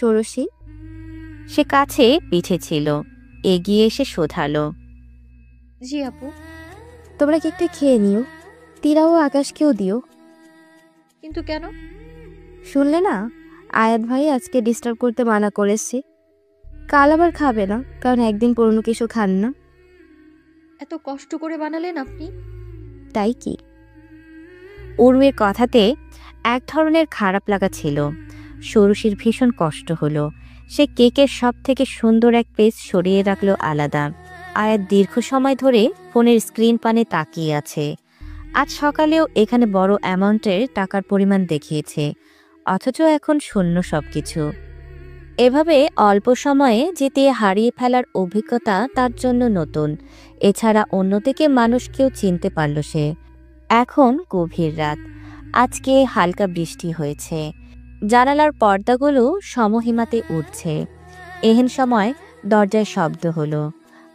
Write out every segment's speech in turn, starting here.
ষোড়শী। সে কাছে পিঠে ছিল, এগিয়ে এসে শোধালো। জি আপু। তোমরা কেকটা খেয়ে নিও, তীরা ও আকাশকেও দিও। কিন্তু কেন? শুনলে না, আয়াত ভাই আজকে ডিস্টার্ব করতে মানা করেছে। কাল আবার খাবে না, কারণ একদিন পুরনো কিছু খান না। এত কষ্ট করে বানালেন আপনি? তাই কি? উর্মির কথাতে এক ধরনের খারাপ লাগা ছিল। ষোড়শীর ভীষণ কষ্ট হলো। সে কেকের সব থেকে সুন্দর এক পিস সরিয়ে রাখলো আলাদা। আয়াত দীর্ঘ সময় ধরে ফোনের স্ক্রিন পানে তাকিয়ে আছে। আজ সকালেও এখানে বড় অ্যামাউন্টের টাকার পরিমাণ দেখিয়েছে, অথচ এখন শূন্য সবকিছু। এভাবে অল্প সময়ে জিতিয়ে হারিয়ে ফেলার অভিজ্ঞতা তার জন্য নতুন। এছাড়া অন্যদিকে মানুষকেও চিনতে পারল সে। এখন গভীর রাত, আজকে হালকা বৃষ্টি হয়েছে। জানালার পর্দাগুলো সমহিমাতে উঠছে। এহেন সময় দরজায় শব্দ হলো।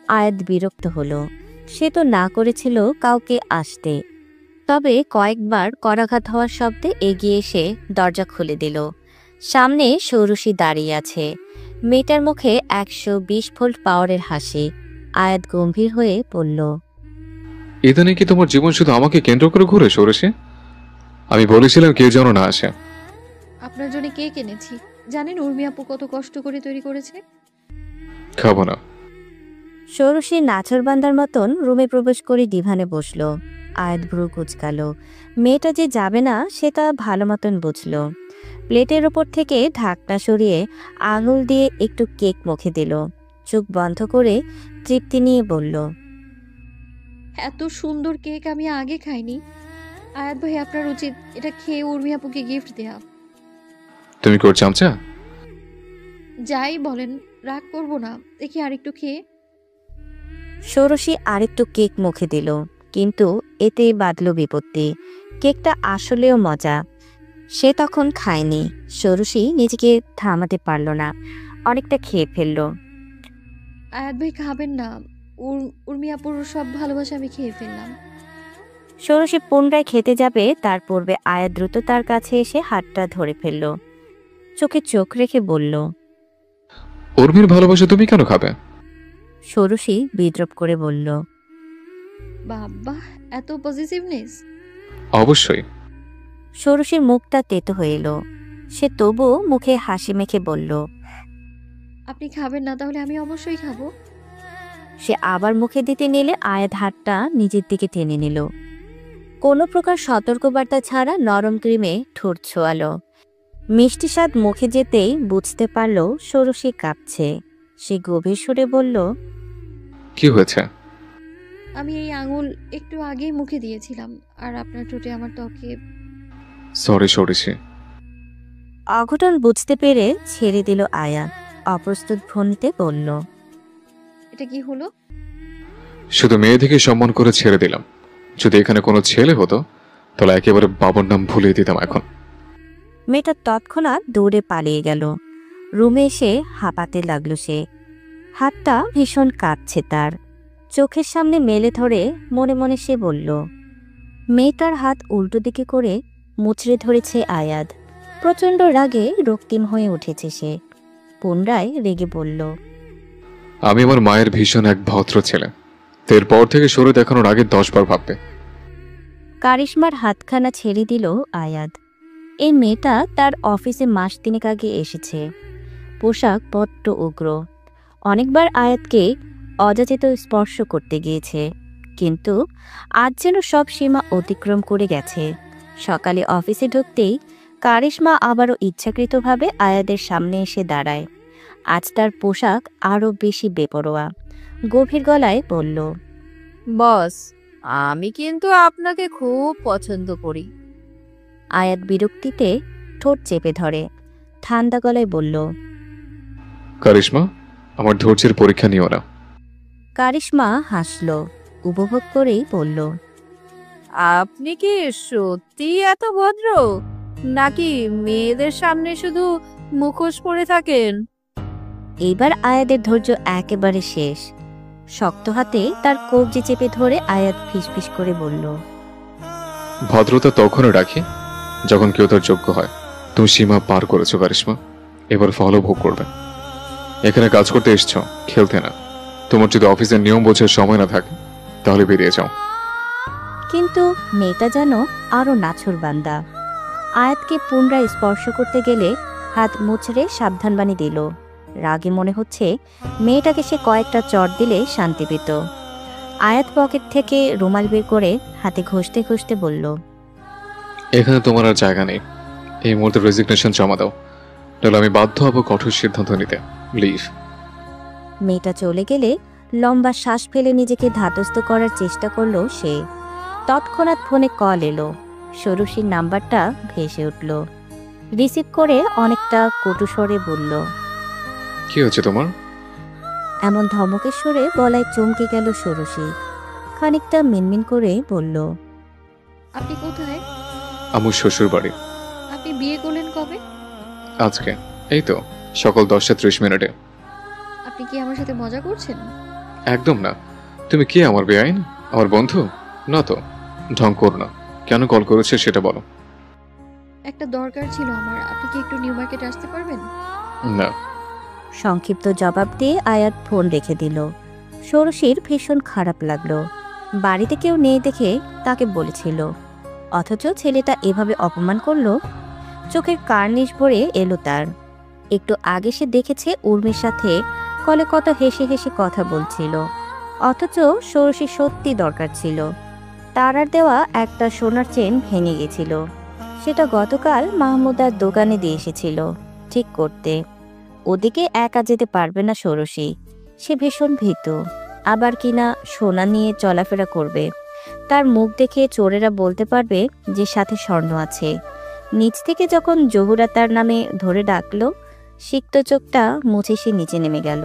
আয়াত বিরক্ত হলো। সে তো না করেছিল কাউকে আসতে, তবে কয়েকবার করাঘাত হওয়ার শব্দে এগিয়ে এসে দরজা খুলে দিল। সামনে ষোড়শী দাঁড়িয়ে আছে। মেয়েটার মুখে 120 ভোল্ট পাওয়ারের হাসি। আয়াত গম্ভীর হয়ে বলল, ইদানিং কি তোমার জীবন শুধু আমাকে কেন্দ্র করে ঘুরে ষোড়শী? আমি বলেছিলাম কেউ যেন না আসে। আপনার জন্য কেক এনেছি। জানেন উর্মি আপু কত কষ্ট করে তৈরি করেছে? খাবো না। ষোড়শী নাছরবান্দার মতন রুমে প্রবেশ করে ডিভানে বসল। আয়াত ভ্রু কুচকালো। মেয়েটা যে যাবে না সেটা ভালো মতন বুঝল। প্লেটের ওপর থেকে ঢাকনা সরিয়ে আঙুল দিয়ে একটু কেক মুখে দিল। চোখ বন্ধ করে তৃপ্তি নিয়ে বলল, এত সুন্দর কেক আমি আগে খাইনি। আয়াত ভাই, আপনার উচিত এটা খেয়ে উর্মি আপুকে গিফট দেয়া। তুমি কোর চামচা? যাই বলেন, রাগ করব না। দেখি আরেকটু খেয়ে। ষোড়শী আরেকটু কেক মুখে দিল, কিন্তু এতেই বাঁধল বিপত্তি। কেকটা আসলেও মজা। সে তখন খায়নি। ষোড়শী নিজেকে থামাতে পারল না, অনেকটা খেয়ে ফেলল। আয়াত ভাই খাবেন না? উর্মি আপুর সব ভালোবাসা আমি খেয়ে ফেললাম। ষোড়শী পুনরায় খেতে যাবে, তার পূর্বে আয়াত দ্রুত তার কাছে এসে হাতটা ধরে ফেলল। চোখে চোখ রেখে বলল, উর্মির ভালোবাসা তুমি কেন খাবে? ষোড়শী বিদ্রুপ করে বলল, বাবা, এত পজিটিভনেস! অবশ্যই। ষোড়শীর মুখটা তেতো হয়ে এলো। সে তবুও মুখে হাসি মেখে বলল, আপনি খাবেন না? তাহলে আমি অবশ্যই খাবো। সে আবার মুখে দিতে নিলে আয়াত হাতটা নিজের দিকে টেনে নিল। কোনো প্রকার সতর্কবার্তা ছাড়া নরম ক্রিমে ঠোঁট ছোঁয়ালো। মিষ্টি স্বাদ মুখে যেতেই বুঝতে পারল ষোড়শী কাঁপছে। সে গভীর সুরে বলল, কি হয়েছে? আমি এই আঙুল একটু আগেই মুখে দিয়েছিলাম, আর আপনার ঠোঁটে আমার ত্বকে। সরি ষোড়শী। অঘটন বুঝতে পেরে ছেড়ে দিল আয়াত। অপ্রস্তুত ভঙ্গিতে বলল, এটা কি হলো? শুধু মেয়েদেরকে সম্মান করে ছেড়ে দিলাম। যদি এখানে কোনো ছেলে হতো তাহলে একেবারে বাবার নাম ভুলিয়ে দিতাম এখন। মেয়েটা তৎক্ষণাৎ দৌড়ে পালিয়ে গেল। রুমে এসে হাঁপাতে লাগল সে। হাতটা ভীষণ কাঁপছে তার। চোখের সামনে মেলে ধরে মনে মনে সে বলল, মেয়েটার হাত উল্টো দিকে করে মুচড়ে ধরেছে আয়াত। প্রচণ্ড রাগে রক্তিম হয়ে উঠেছে সে। পুনরায় রেগে বলল, আমি আমার মায়ের ভীষণ এক ভদ্র ছেলে। এরপর থেকে সরে দেখানোর আগে 10 বার ভাববে। কারিশমার হাতখানা ছেড়ে দিল আয়াত। এই মেয়েটা তার অফিসে মাস তিনেক আগে এসেছে। পোশাক বড্ড উগ্র। অনেকবার আয়াতকে অযাচিত স্পর্শ করতে গিয়েছে, কিন্তু আজ যেন সব সীমা অতিক্রম করে গেছে। সকালে অফিসে ঢুকতেই কারিশমা আবারও ইচ্ছাকৃতভাবে আয়াতের সামনে এসে দাঁড়ায়। আজ তার পোশাক আরও বেশি বেপরোয়া। গভীর গলায় বলল, বস, আমি কিন্তু আপনাকে খুব পছন্দ করি। আয়াত বিরক্তিতে ঠোঁট চেপে ধরে। ঠান্ডা গলায় বলল, কারিশমা, আমার ধৈর্যের পরীক্ষা নিও না। কারিশমা হাসল, উপভোগ করেই বলল, আপনি কি সত্যি এত ভদ্র, নাকি মেয়েদের সামনে শুধু মুখোশ পরে থাকেন? এইবার আয়াতের ধৈর্য একেবারে শেষ। শক্ত হাতে তার কবজি চেপে ধরে আয়াত ফিসফিস করে বলল, ভদ্রতা তখনও রাখি যখন কেউ তার যোগ্য হয়। তুমি সীমা পার করেছো কারিশমা। এবার ফলও ভোগ করবে। এখানে কাজ করতে এসছো, খেলতে না। তোমার যদি অফিসের নিয়ম বোঝার সময় না থাকে তাহলে বেরিয়ে যাও। কিন্তু মেয়েটা যেন আরো নাছোড়বান্দা। আয়াতকে পুনরায় স্পর্শ করতে গেলে হাত মুচড়ে সাবধানবাণী দিল। রাগে মনে হচ্ছে মেয়েটাকে সে কয়েকটা চড় দিলে শান্তি পেত। আয়াত পকেট থেকে রুমাল বের করে হাতে ঘষতে ঘষতে বলল, এখানে তোমার আর জায়গা নেই। এই মুহূর্তে রেজিগনেশন জমা দাও, তাহলে আমি বাধ্য হব কঠোর সিদ্ধান্ত নিতে। লিভ। মেয়েটা চলে গেলে লম্বা শ্বাস ফেলে নিজেকে ধাতস্থ করার চেষ্টা করলো সে। তৎক্ষণাৎ ফোনে কল এলো। ষোড়শীর নাম্বারটা ভেসে উঠল। রিসিভ করে অনেকটা কটু স্বরে বলল, কি হচ্ছে তোমার? এমন ধমকের স্বরে গলায় চমকে গেল ষোড়শী। খানিকটা মিনমিন করে বলল, আপনি কোথায়? আমার শ্বশুর বাড়ি। আপনি বিয়ে করলেন কবে? আজকে, এই তো সকাল 10:30 আপনি কি আমার সাথে মজা করছেন? একদম না। তুমি কি আমার বেআইন? আমার বন্ধু না তো। ঢং করো না। কেন কল করেছে সেটা বলো। একটা দরকার ছিল আমার। আপনি কি একটু নিউ মার্কেট আসতে পারবেন? না। সংক্ষিপ্ত জবাব দিয়ে আয়াত ফোন রেখে দিল। ষোড়শীর ভীষণ খারাপ লাগলো। বাড়িতে কেউ নেই দেখে তাকে বলেছিল, অথচ ছেলেটা এভাবে অপমান করলো। চোখের কার্নিশ ভরে এলো তার। একটু আগে সে দেখেছে উর্মির সাথে কলে কত হেসে হেসে কথা বলছিল, অথচ ষোড়শী সত্যি দরকার ছিল। তার আর দেওয়া একটা সোনার চেন ভেঙে গেছিল। সেটা গতকাল মাহমুদার দোকানে দিয়ে এসেছিল ঠিক করতে। ওদিকে একা যেতে পারবে না ষোড়শী। সে ভীষণ ভীত। আবার কিনা সোনা নিয়ে চলাফেরা করবে। তার মুখ দেখে চোরেরা বলতে পারবে যে সাথে স্বর্ণ আছে। নিচ থেকে যখন জহুরা তার নামে ধরে ডাকলো, সিক্ত চোখটা মুছে সে নিচে নেমে গেল।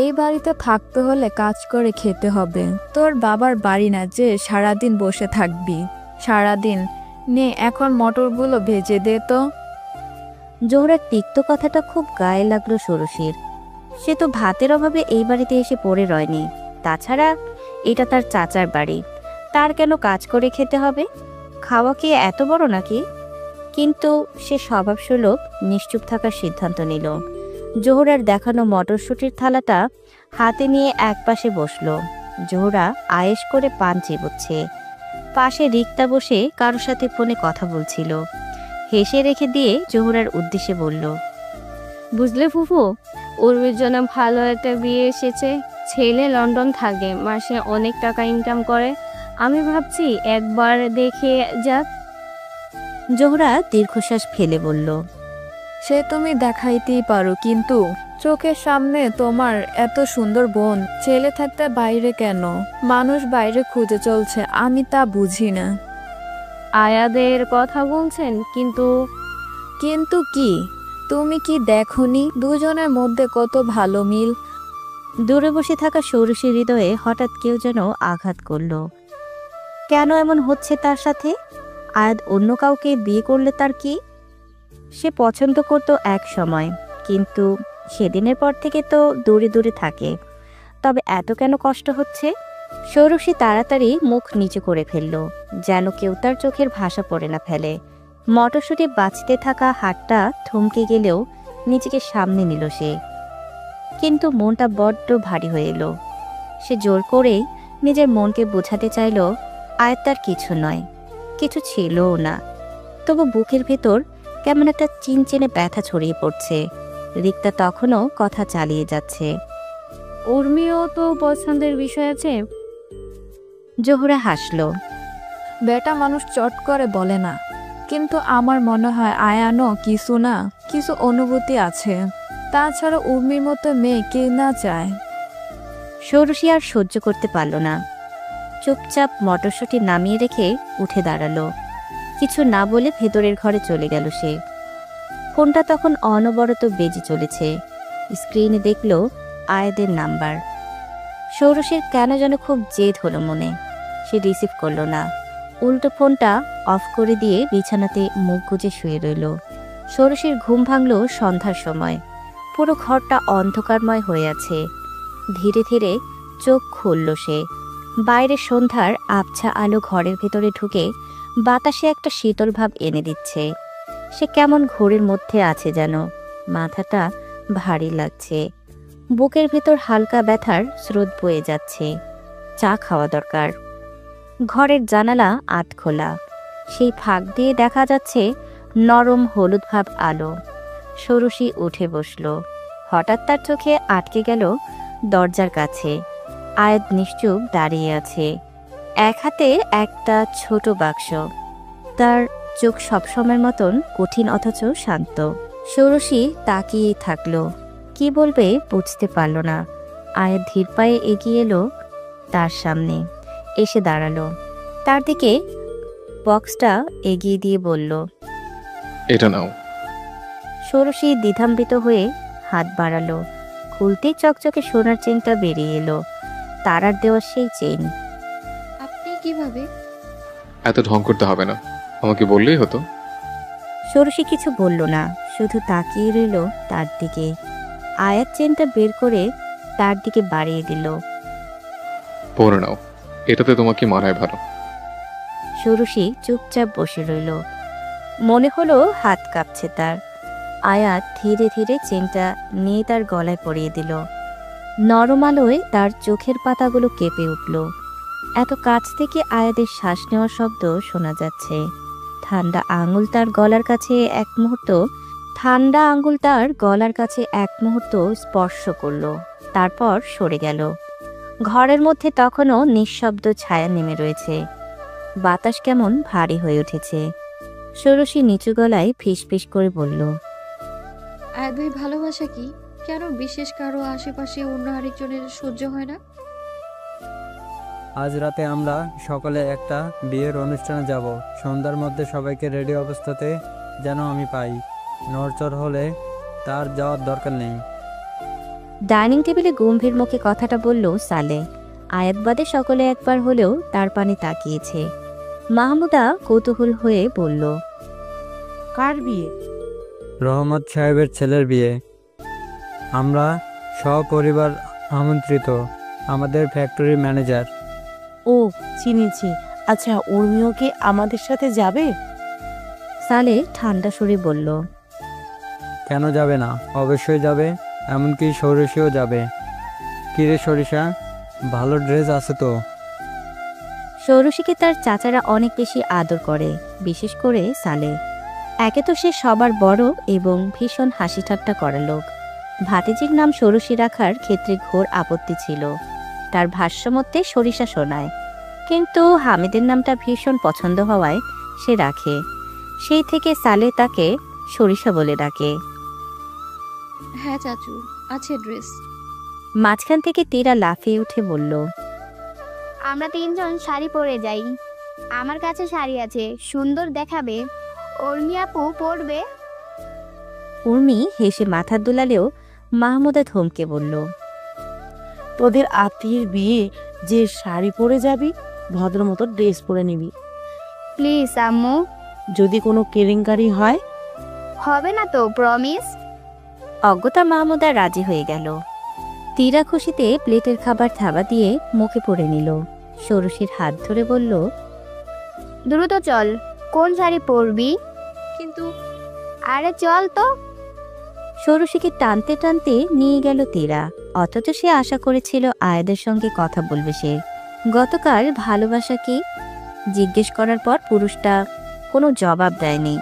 এই বাড়িতে থাকতে হলে কাজ করে খেতে হবে। তোর বাবার বাড়ি না যে সারাদিন বসে থাকবি। সারাদিন নে, এখন মটরগুলো ভেজে দে তো। জোহরার তিক্ত কথাটা খুব গায়ে লাগলো ষোড়শীর। সে তো ভাতের অভাবে এই বাড়িতে এসে পড়ে রয়নি। তাছাড়া এটা তার চাচার বাড়ি, তার কেন কাজ করে খেতে হবে? খাওয়া কি এত বড় নাকি? কিন্তু সে স্বভাবসুলভ নিশ্চুপ থাকার সিদ্ধান্ত নিল। জোহরার দেখানো মটরশুটির থালাটা হাতে নিয়ে একপাশে বসলো। জোহরা আয়েশ করে পান চিবোচ্ছে। পাশে রিক্তা বসে কারোর সাথে ফোনে কথা বলছিল। হেসে রেখে দিয়ে জোহরার উদ্দেশ্যে বলল, বুঝলে ফুফু, উর্মির জন্য ভালো একটা বিয়ে এসেছে। ছেলে লন্ডন থাকে, মাসে অনেক টাকা ইনকাম করে। আমি ভাবছি একবার দেখে যাক। জোহরা দীর্ঘশ্বাস ফেলে বলল, সে তুমি দেখাইতেই পারো, কিন্তু চোখের সামনে তোমার এত সুন্দর বোন ছেলে থাকতে বাইরে কেন? মানুষ বাইরে খুঁজে চলছে, আমি তা বুঝি না। আয়াদের কথা বলছেন? কিন্তু কিন্তু কি? তুমি কি দেখোনি দুজনের মধ্যে কত ভালো মিল? দূরে বসে থাকা ষোড়শী হৃদয়ে হঠাৎ কেউ যেন আঘাত করল। কেন এমন হচ্ছে তার সাথে? আয়াত অন্য কাউকে বিয়ে করলে তার কি? সে পছন্দ করত এক সময়, কিন্তু সেদিনের পর থেকে তো দূরে দূরে থাকে। তবে এত কেন কষ্ট হচ্ছে? ষোড়শী তাড়াতাড়ি মুখ নিচু করে ফেলল, যেন কেউ তার চোখের ভাষা পড়ে না ফেলে। মটরশুঁটি বাঁচতে থাকা হাতটা থমকে গেলেও নিজেকে সামনে নিল সে। কিন্তু মনটা বড্ড ভারী হয়ে এলো। সে জোর করেই নিজের মনকে বোঝাতে চাইল আয়াত তার কিছু নয়, কিছু ছিলও না। তবু বুকের ভেতর কেমন একটা চিনচেনে ব্যথা ছড়িয়ে পড়ছে। রিক্তা তখনও কথা চালিয়ে যাচ্ছে, উর্মিও তো পছন্দের বিষয় আছে। জোহরা হাসল, বেটা মানুষ চট করে বলে না, কিন্তু আমার মনে হয় আয়ানও কিছু অনুভূতি আছে। তাছাড়া উর্মির মতো মেয়ে কে না চায়? ষোড়শী আর সহ্য করতে পারল না। চুপচাপ মটরশুঁটি নামিয়ে রেখে উঠে দাঁড়ালো। কিছু না বলে ভেতরের ঘরে চলে গেল সে। ফোনটা তখন অনবরত বেজে চলেছে। স্ক্রিনে দেখল আয়াদের নাম্বার। ষোড়শীর কেন যেন খুব জেদ হলো মনে। সে রিসিভ করলো না, উল্টো ফোনটা অফ করে দিয়ে বিছানাতে মুখ গুজে শুয়ে রইল। ষোড়শীর ঘুম ভাঙল সন্ধ্যার সময়। পুরো ঘরটা অন্ধকারময় হয়ে আছে। ধীরে ধীরে চোখ খুলল সে। বাইরে সন্ধ্যার আবছা আলো ঘরের ভেতরে ঢুকে বাতাসে একটা শীতল ভাব এনে দিচ্ছে। সে কেমন ঘোরের মধ্যে আছে যেন। মাথাটা ভারী লাগছে, বুকের ভেতর হালকা ব্যথার স্রোত বয়ে যাচ্ছে। চা খাওয়া দরকার। ঘরের জানালা আধ খোলা, সেই ফাঁক দিয়ে দেখা যাচ্ছে নরম হলুদ ভাব আলো। ষোড়শী উঠে বসল। হঠাৎ তার চোখে আটকে গেল দরজার কাছে। আয়াত নিশ্চুপ দাঁড়িয়ে আছে, এক হাতে একটা ছোট বাক্স। তার চোখ সবসময়ের মতন কঠিন অথচ শান্ত। ষোড়শী তাকিয়েই থাকলো, কি বলবে বুঝতে পারল না। আয়াত ধীর পায়ে এগিয়ে এলো তার সামনে, এসে দাঁড়ালো। তার দিকে বক্সটা এগিয়ে দিয়ে বলল, এটা নাও। ষোড়শী দ্বিধান্বিত হয়ে হাত বাড়ালো। খুলতেই চকচকে সোনার চেনটা বেরিয়ে এলো, তারার দেওয়া সেই চেন। আপনি কিভাবে? এত ঢং করতে হবে না, আমাকে বললেই হতো। ষোড়শী কিছু বলল না, শুধু তাকিয়ে রইল তার দিকে। আয়াত চেনটা বের করে তার দিকে বাড়িয়ে দিল। পরে নাও, এটাতে তোমাকে মানায় ভালো। ষোড়শী চুপচাপ বসে রইল, মনে হলো হাত কাঁপছে তার। আয়াত ধীরে ধীরে চেনটা নিয়ে তার গলায় পরিয়ে দিল। নরম আলোয় তার চোখের পাতাগুলো কেঁপে উঠল। এত কাছ থেকে আয়াতের শ্বাস নেওয়ার শব্দ শোনা যাচ্ছে। ঠান্ডা আঙুল তার গলার কাছে এক মুহূর্ত স্পর্শ করল, তারপর সরে গেল। ঘরের মধ্যে তখনও নিঃশব্দ ছায়া নেমে রয়েছে। বাতাস কেমন ভারী হয়ে উঠেছে। ষোড়শী নিচু গলায় ফিসফিস করে বলল, আয়াত ভাই, ভালোবাসা কি? কেন বিশেষ কারো আশেপাশে অন্য আরেকজনের সহ্য হয় না? আজ রাতে আমরা সকলে একটা বিয়ের অনুষ্ঠানে যাব। সন্ধ্যার মধ্যে সবাইকে রেডি অবস্থাতে যেন আমি পাই। নড়চড় হলে তার যাওয়ার দরকার নেই। ডাইনিং টেবিলে গম্ভীর মুখে কথাটা বলল সালে। আয়াত বাদে সকলে একবার হলেও তার পানে তাকিয়েছে। মাহমুদা কৌতূহল হয়ে বলল, কার বিয়ে? রহমত সাহেবের ছেলের বিয়ে। আমরা সপরিবার আমন্ত্রিত। আমাদের ফ্যাক্টরি ম্যানেজার। ও, চিনেছি। আচ্ছা, উর্মিও কি আমাদের সাথে যাবে? সালে ঠান্ডা সুরে বলল, কেন যাবে না? অবশ্যই যাবে, এমনকি ষোড়শীও যাবে। কিরে সরিষা, ভালো ড্রেস আছে তো? ষোড়শীকে তার চাচারা অনেক বেশি আদর করে, বিশেষ করে সালে। একে তো সে সবার বড় এবং ভীষণ হাসি ঠাট্টা করা লোক। ভাতিজির নাম ষোড়শী রাখার ক্ষেত্রে ঘোর আপত্তি ছিল। তার ভাষ্যমতে সরিষা শোনায়, কিন্তু হামিদের নামটা ভীষণ পছন্দ হওয়ায় সে রাখে। সেই থেকে সালে তাকে সরিষা বলে ডাকে। হ্যাঁ চাচু, আছে ড্রেস। মাঝখান থেকে তীরা লাফিয়ে উঠে বলল, আমরা তিনজন শাড়ি পরে যাই। আমার কাছে শাড়ি আছে, সুন্দর দেখাবে। উর্মি আপু পরবে। উর্মি হেসে মাথা দুলালেও মাহমুদা থমকে বলল, তোদের আত্মীয়ের বিয়ে যে শাড়ি পরে যাবি, ভদ্রমতো ড্রেস পরে নিবি। প্লিজ আম্মু। যদি কোনো কেলেঙ্কারি হয়? হবে না তো, প্রমিস। অজ্ঞতা মাহমুদা রাজি হয়ে গেল। তীরা খুশিতে প্লেটের খাবার থাবা দিয়ে মুখে পড়ে নিল। ষোড়শীর হাত ধরে বলল, দ্রুত চল, কোন শাড়ি পরবি? কিন্তু আরে চল তো। ষোড়শীকে টানতে টানতে নিয়ে গেল তীরা, অথচ সে আশা করেছিল আয়াদের সঙ্গে কথা বলবে সে। গতকাল ভালোবাসা কি জিজ্ঞেস করার পর পুরুষটা কোনো জবাব দেয়নি,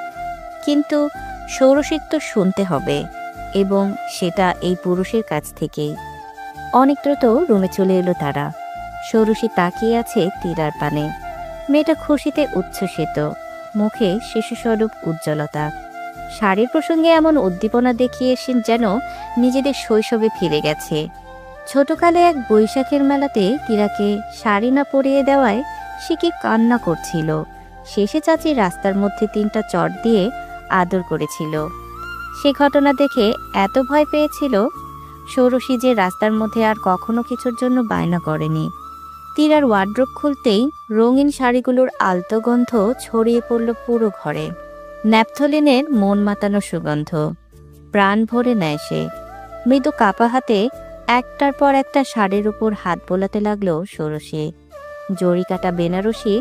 কিন্তু ষোড়শীর তো শুনতে হবে, এবং সেটা এই পুরুষের কাছ থেকেই। অনেক দ্রুত রুমে চলে এলো তারা। ষোড়শী তাকিয়ে আছে তীরার পানে। মেয়েটা খুশিতে উচ্ছ্বসিত, মুখে শিশুস্বরূপ উজ্জ্বলতা। শাড়ির প্রসঙ্গে এমন উদ্দীপনা দেখিয়ে যেন নিজেদের শৈশবে ফিরে গেছে। ছোটকালে এক বৈশাখের মেলাতে তীরাকে শাড়ি না পরিয়ে দেওয়ায় সে কি কান্না করছিল। শেষে চাচি রাস্তার মধ্যে 3টা চট দিয়ে আদর করেছিল। সে ঘটনা দেখে এত ভয় পেয়েছিল ষোড়শী যে রাস্তার মধ্যে আর কখনো কিছুর জন্য বায়না করেনি। তীরার ওয়ার্ড্রোব খুলতেই রঙিন শাড়িগুলোর আলতো গন্ধ ছড়িয়ে পড়ল পুরো ঘরে। ন্যাপথলিনের মন মাতানো সুগন্ধ প্রাণ ভরে নেয় সে। মৃদু কাপা হাতে একটার পর একটা শাড়ির উপর হাত বোলাতে লাগলো ষোড়শী। জরিকাটা বেনারসি,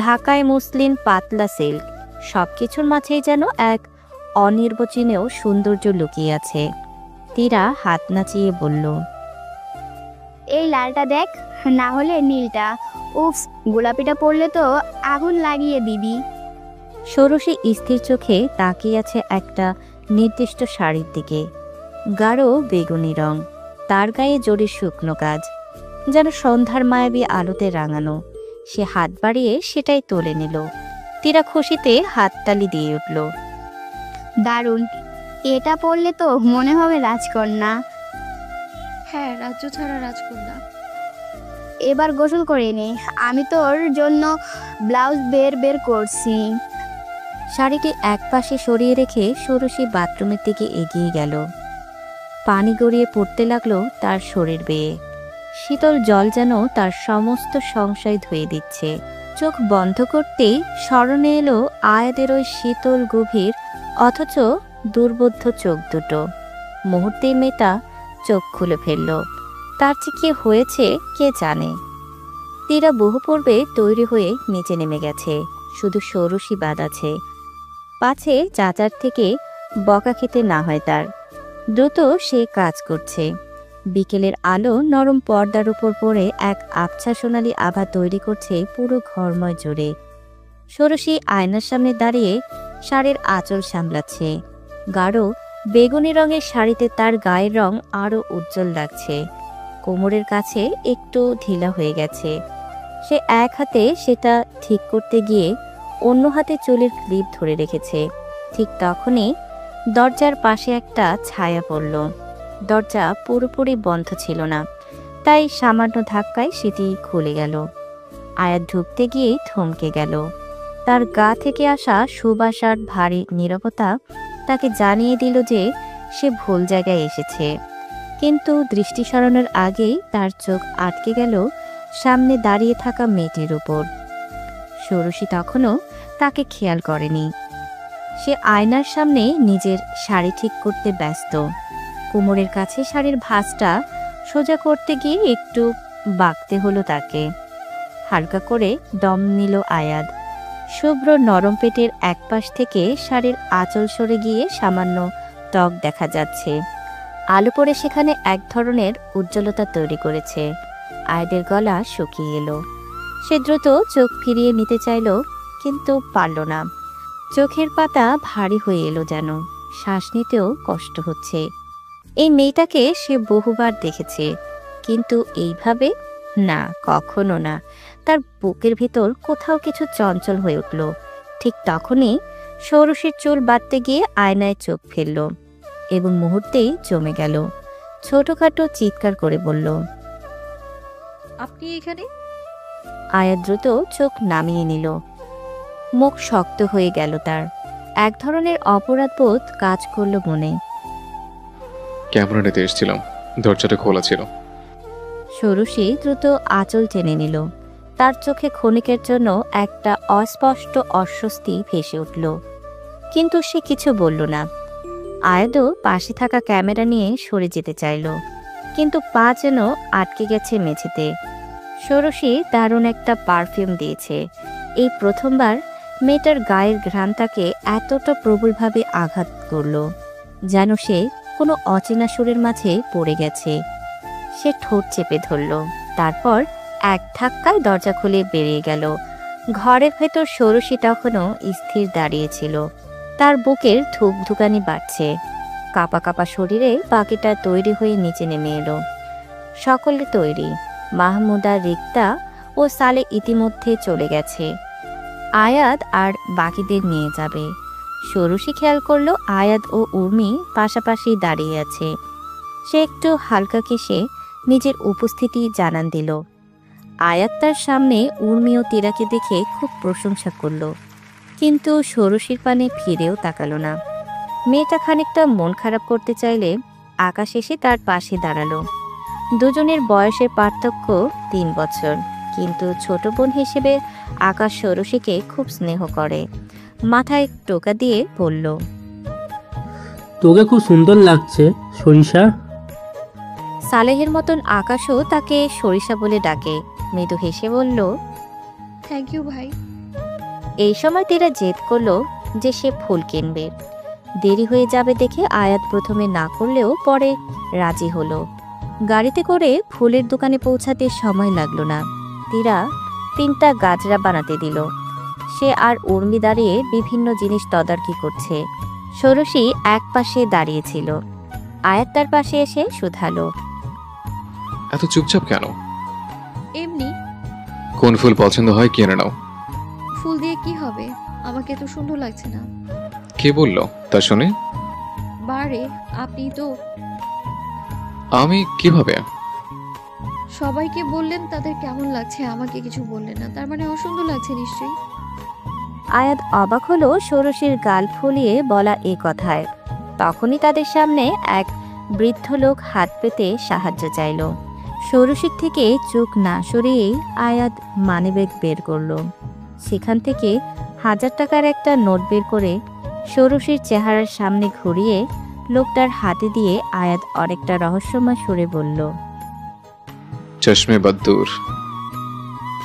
ঢাকায় মুসলিন, পাতলা সিল্ক, সবকিছুর মাঝেই যেন এক অনির্বচনীয় সৌন্দর্য লুকিয়ে আছে। তীরা হাত নাচিয়ে বলল, এই লালটা দেখ, না হলে নীলটা। উফ, গোলাপিটা পড়লে তো আগুন লাগিয়ে দিবি। ষোড়শী স্থির চোখে তাকিয়ে আছে একটা নির্দিষ্ট শাড়ির দিকে। গাঢ় বেগুনি রং, তার গায়ে জড়ির শুকনো কাজ, যেন সন্ধ্যার মায়াবী আলোতে রাঙানো। সে হাত বাড়িয়ে সেটাই তুলে নিল। তীরা খুশিতে হাততালি দিয়ে উঠল। দারুণ, এটা পড়লে তো মনে হবে রাজকন্যা। হ্যাঁ, রাজ্য ছাড়া রাজকন্যা। এবার গোসল করে নে, আমি তোর জন্য ব্লাউজ বের করছি। শাড়িটি একপাশে সরিয়ে রেখে ষোড়শী বাথরুমের দিকে এগিয়ে গেল। পানি গড়িয়ে পড়তে লাগলো তার শরীর বেয়ে। শীতল জল যেন তার সমস্ত সংশয় ধুয়ে দিচ্ছে। চোখ বন্ধ করতেই স্মরণে এলো আয়াদের ওই শীতল গভীর অথচ দুর্বোধ্য চোখ দুটো। মুহূর্তেই মেয়েটা চোখ খুলে ফেলল। তার যে কি হয়েছে কে জানে। তীরা বহু পূর্বে তৈরি হয়ে নিচে নেমে গেছে, শুধু ষোড়শী বাদ আছে। পাছে চাচার থেকে বকা খেতে না হয় তার। দ্রুত সে কাজ করছে। বিকেলের আলো নরম পর্দার উপর পড়ে এক আবছা সোনালি আভা তৈরি করছে পুরো ঘরময় জুড়ে। ষোড়শী আয়নার সামনে দাঁড়িয়ে শাড়ির আঁচল সামলাচ্ছে। গাঢ় বেগুনি রঙের শাড়িতে তার গায়ের রং আরও উজ্জ্বল লাগছে। কোমরের কাছে একটু ঢিলা হয়ে গেছে। সে এক হাতে সেটা ঠিক করতে গিয়ে অন্য হাতে চুলের ক্লিপ ধরে রেখেছে। ঠিক তখনই দরজার পাশে একটা ছায়া পড়ল। দরজা পুরোপুরি বন্ধ ছিল না, তাই সামান্য ধাক্কায় সেটি খুলে গেল। আয়াত ঢুকতে গিয়ে থমকে গেল। তার গা থেকে আসা সুবাস আর ভারী নীরবতা তাকে জানিয়ে দিল যে সে ভুল জায়গায় এসেছে। কিন্তু দৃষ্টি সরানোর আগেই তার চোখ আটকে গেল সামনে দাঁড়িয়ে থাকা মেয়েটির উপর। ষোড়শী তখনও তাকে খেয়াল করেনি। সে আয়নার সামনে নিজের শাড়ি ঠিক করতে ব্যস্ত। কোমরের কাছে শাড়ির ভাঁজটা সোজা করতে গিয়ে একটু বাঁকতে হলো তাকে। হালকা করে দম নিল আয়াদ। শুভ্র নরম পেটের একপাশ থেকে শাড়ির আঁচল সরে গিয়ে সামান্য ত্বক দেখা যাচ্ছে। আলো পড়ে সেখানে এক ধরনের উজ্জ্বলতা তৈরি করেছে। আয়াদের গলা শুকিয়ে এলো। সে দ্রুত চোখ ফিরিয়ে নিতে চাইল, কিন্তু পারল না। চোখের পাতা ভারী হয়ে এলো যেন। শ্বাস নিতেও কষ্ট হচ্ছে। এই মেয়েটাকে সে বহুবার দেখেছে, কিন্তু এইভাবে না, কখনো না। তার বুকের ভিতর কোথাও কিছু চঞ্চল হয়ে উঠল। ঠিক তখনই ষোড়শীর চুল বাঁধতে গিয়ে আয়নায় চোখ ফেলল এবং মুহূর্তেই জমে গেল। ছোটখাটো চিৎকার করে বলল, আপনি এখানে? আয়াত দ্রুত চোখ নামিয়ে নিল। মুখ শক্ত হয়ে গেল তার। এক ধরনের অপরাধবোধ কাজ করল মনে। ক্যামেরা নিতে এসেছিলাম, দরজাটা খোলা ছিল। ষোড়শী দ্রুত আঁচল টেনে নিল। তার চোখে ক্ষণিকের জন্য একটা অস্পষ্ট অস্বস্তি ভেসে উঠল, কিন্তু সে কিছু বলল না। আয়াদও পাশে থাকা ক্যামেরা নিয়ে সরে যেতে চাইল, কিন্তু পা যেন আটকে গেছে মেঝেতে। ষোড়শী দারুণ একটা পারফিউম দিয়েছে। এই প্রথমবার মেয়েটার গায়ের ঘ্রাণ তাকে এতটা প্রবলভাবে আঘাত করল, যেন সে কোনো অচেনা সুরের মাঝে পড়ে গেছে। সে ঠোঁট চেপে ধরল, তারপর এক ধাক্কায় দরজা খুলে বেরিয়ে গেল। ঘরের ভেতর ষোড়শী তখনও স্থির দাঁড়িয়েছিল। তার বুকের ধুকধুকানি বাড়ছে। কাঁপা কাঁপা শরীরে বাকিটা তৈরি হয়ে নিচে নেমে এলো। সকলে তৈরি। মাহমুদা, রিক্তা ও সালে ইতিমধ্যে চলে গেছে। আয়াদ আর বাকিদের নিয়ে যাবে। ষোড়শী খেয়াল করলো আয়াদ ও উর্মি পাশাপাশি দাঁড়িয়ে আছে। সে একটু হালকা কেশে নিজের উপস্থিতি জানান দিল। আয়াত তার সামনে উর্মি ও তীরাকে দেখে খুব প্রশংসা করল, কিন্তু ষোড়শীর পানে ফিরেও তাকালো না। মেয়েটা খানিকটা মন খারাপ করতে চাইলে আকাশ এসে তার পাশে দাঁড়ালো। দুজনের বয়সের পার্থক্য 3 বছর, কিন্তু ছোট বোন হিসেবে আকাশ ষোড়শীকে খুব স্নেহ করে। মাথায় টোকা দিয়ে বলল, তোকে খুব সুন্দর লাগছে সরিষা। সালেহের মতন আকাশও তাকে সরিষা বলে ডাকে। মৃদু হেসে বলল, থ্যাংক ইউ ভাই। এই সময় তীরা জেদ করলো যে সে ফুল কিনবে। দেরি হয়ে যাবে দেখে আয়াত প্রথমে না করলেও পরে রাজি হলো। গাড়িতে করে ফুলের দোকানে পৌঁছাতে সময় লাগলো না। তীরা 3টা গাজরা বানাতে দিল। সে আর উর্মি দাঁড়িয়ে বিভিন্ন জিনিস তদারকি করছে। ষোড়শী এক পাশে দাঁড়িয়েছিল। আয়াত তার পাশে এসে শুধালো, এত চুপচাপ কেন? এমনি। কোন ফুল পছন্দ হয় কিনে নাও। ফুল দিয়ে কি হবে? আমাকে তো সুন্দর লাগছে না। কে বলল তা শুনে? বারে আপনি তো আমি কিভাবে? সবাইকে বললেন তাদের কেমন লাগছে, আমাকে কিছু বললেন না, তার মানে অসুন্দর লাগছে নিশ্চয়ই। আয়াত অবাক হলো ষোড়শীর গাল ফুলিয়ে বলা এ কথায়। তখনই তাদের সামনে এক বৃদ্ধ লোক হাত পেতে সাহায্য চাইল। ষোড়শীর থেকে চোখ না সরিয়েই আয়াত মানিব্যাগ বের করলো। সেখান থেকে 1000 টাকার একটা নোট বের করে ষোড়শীর চেহারার সামনে ঘুরিয়ে লোকটার হাতে দিয়ে আয়াত অনেকটা রহস্যময় সুরে বলল, চশমে বদ্দুর।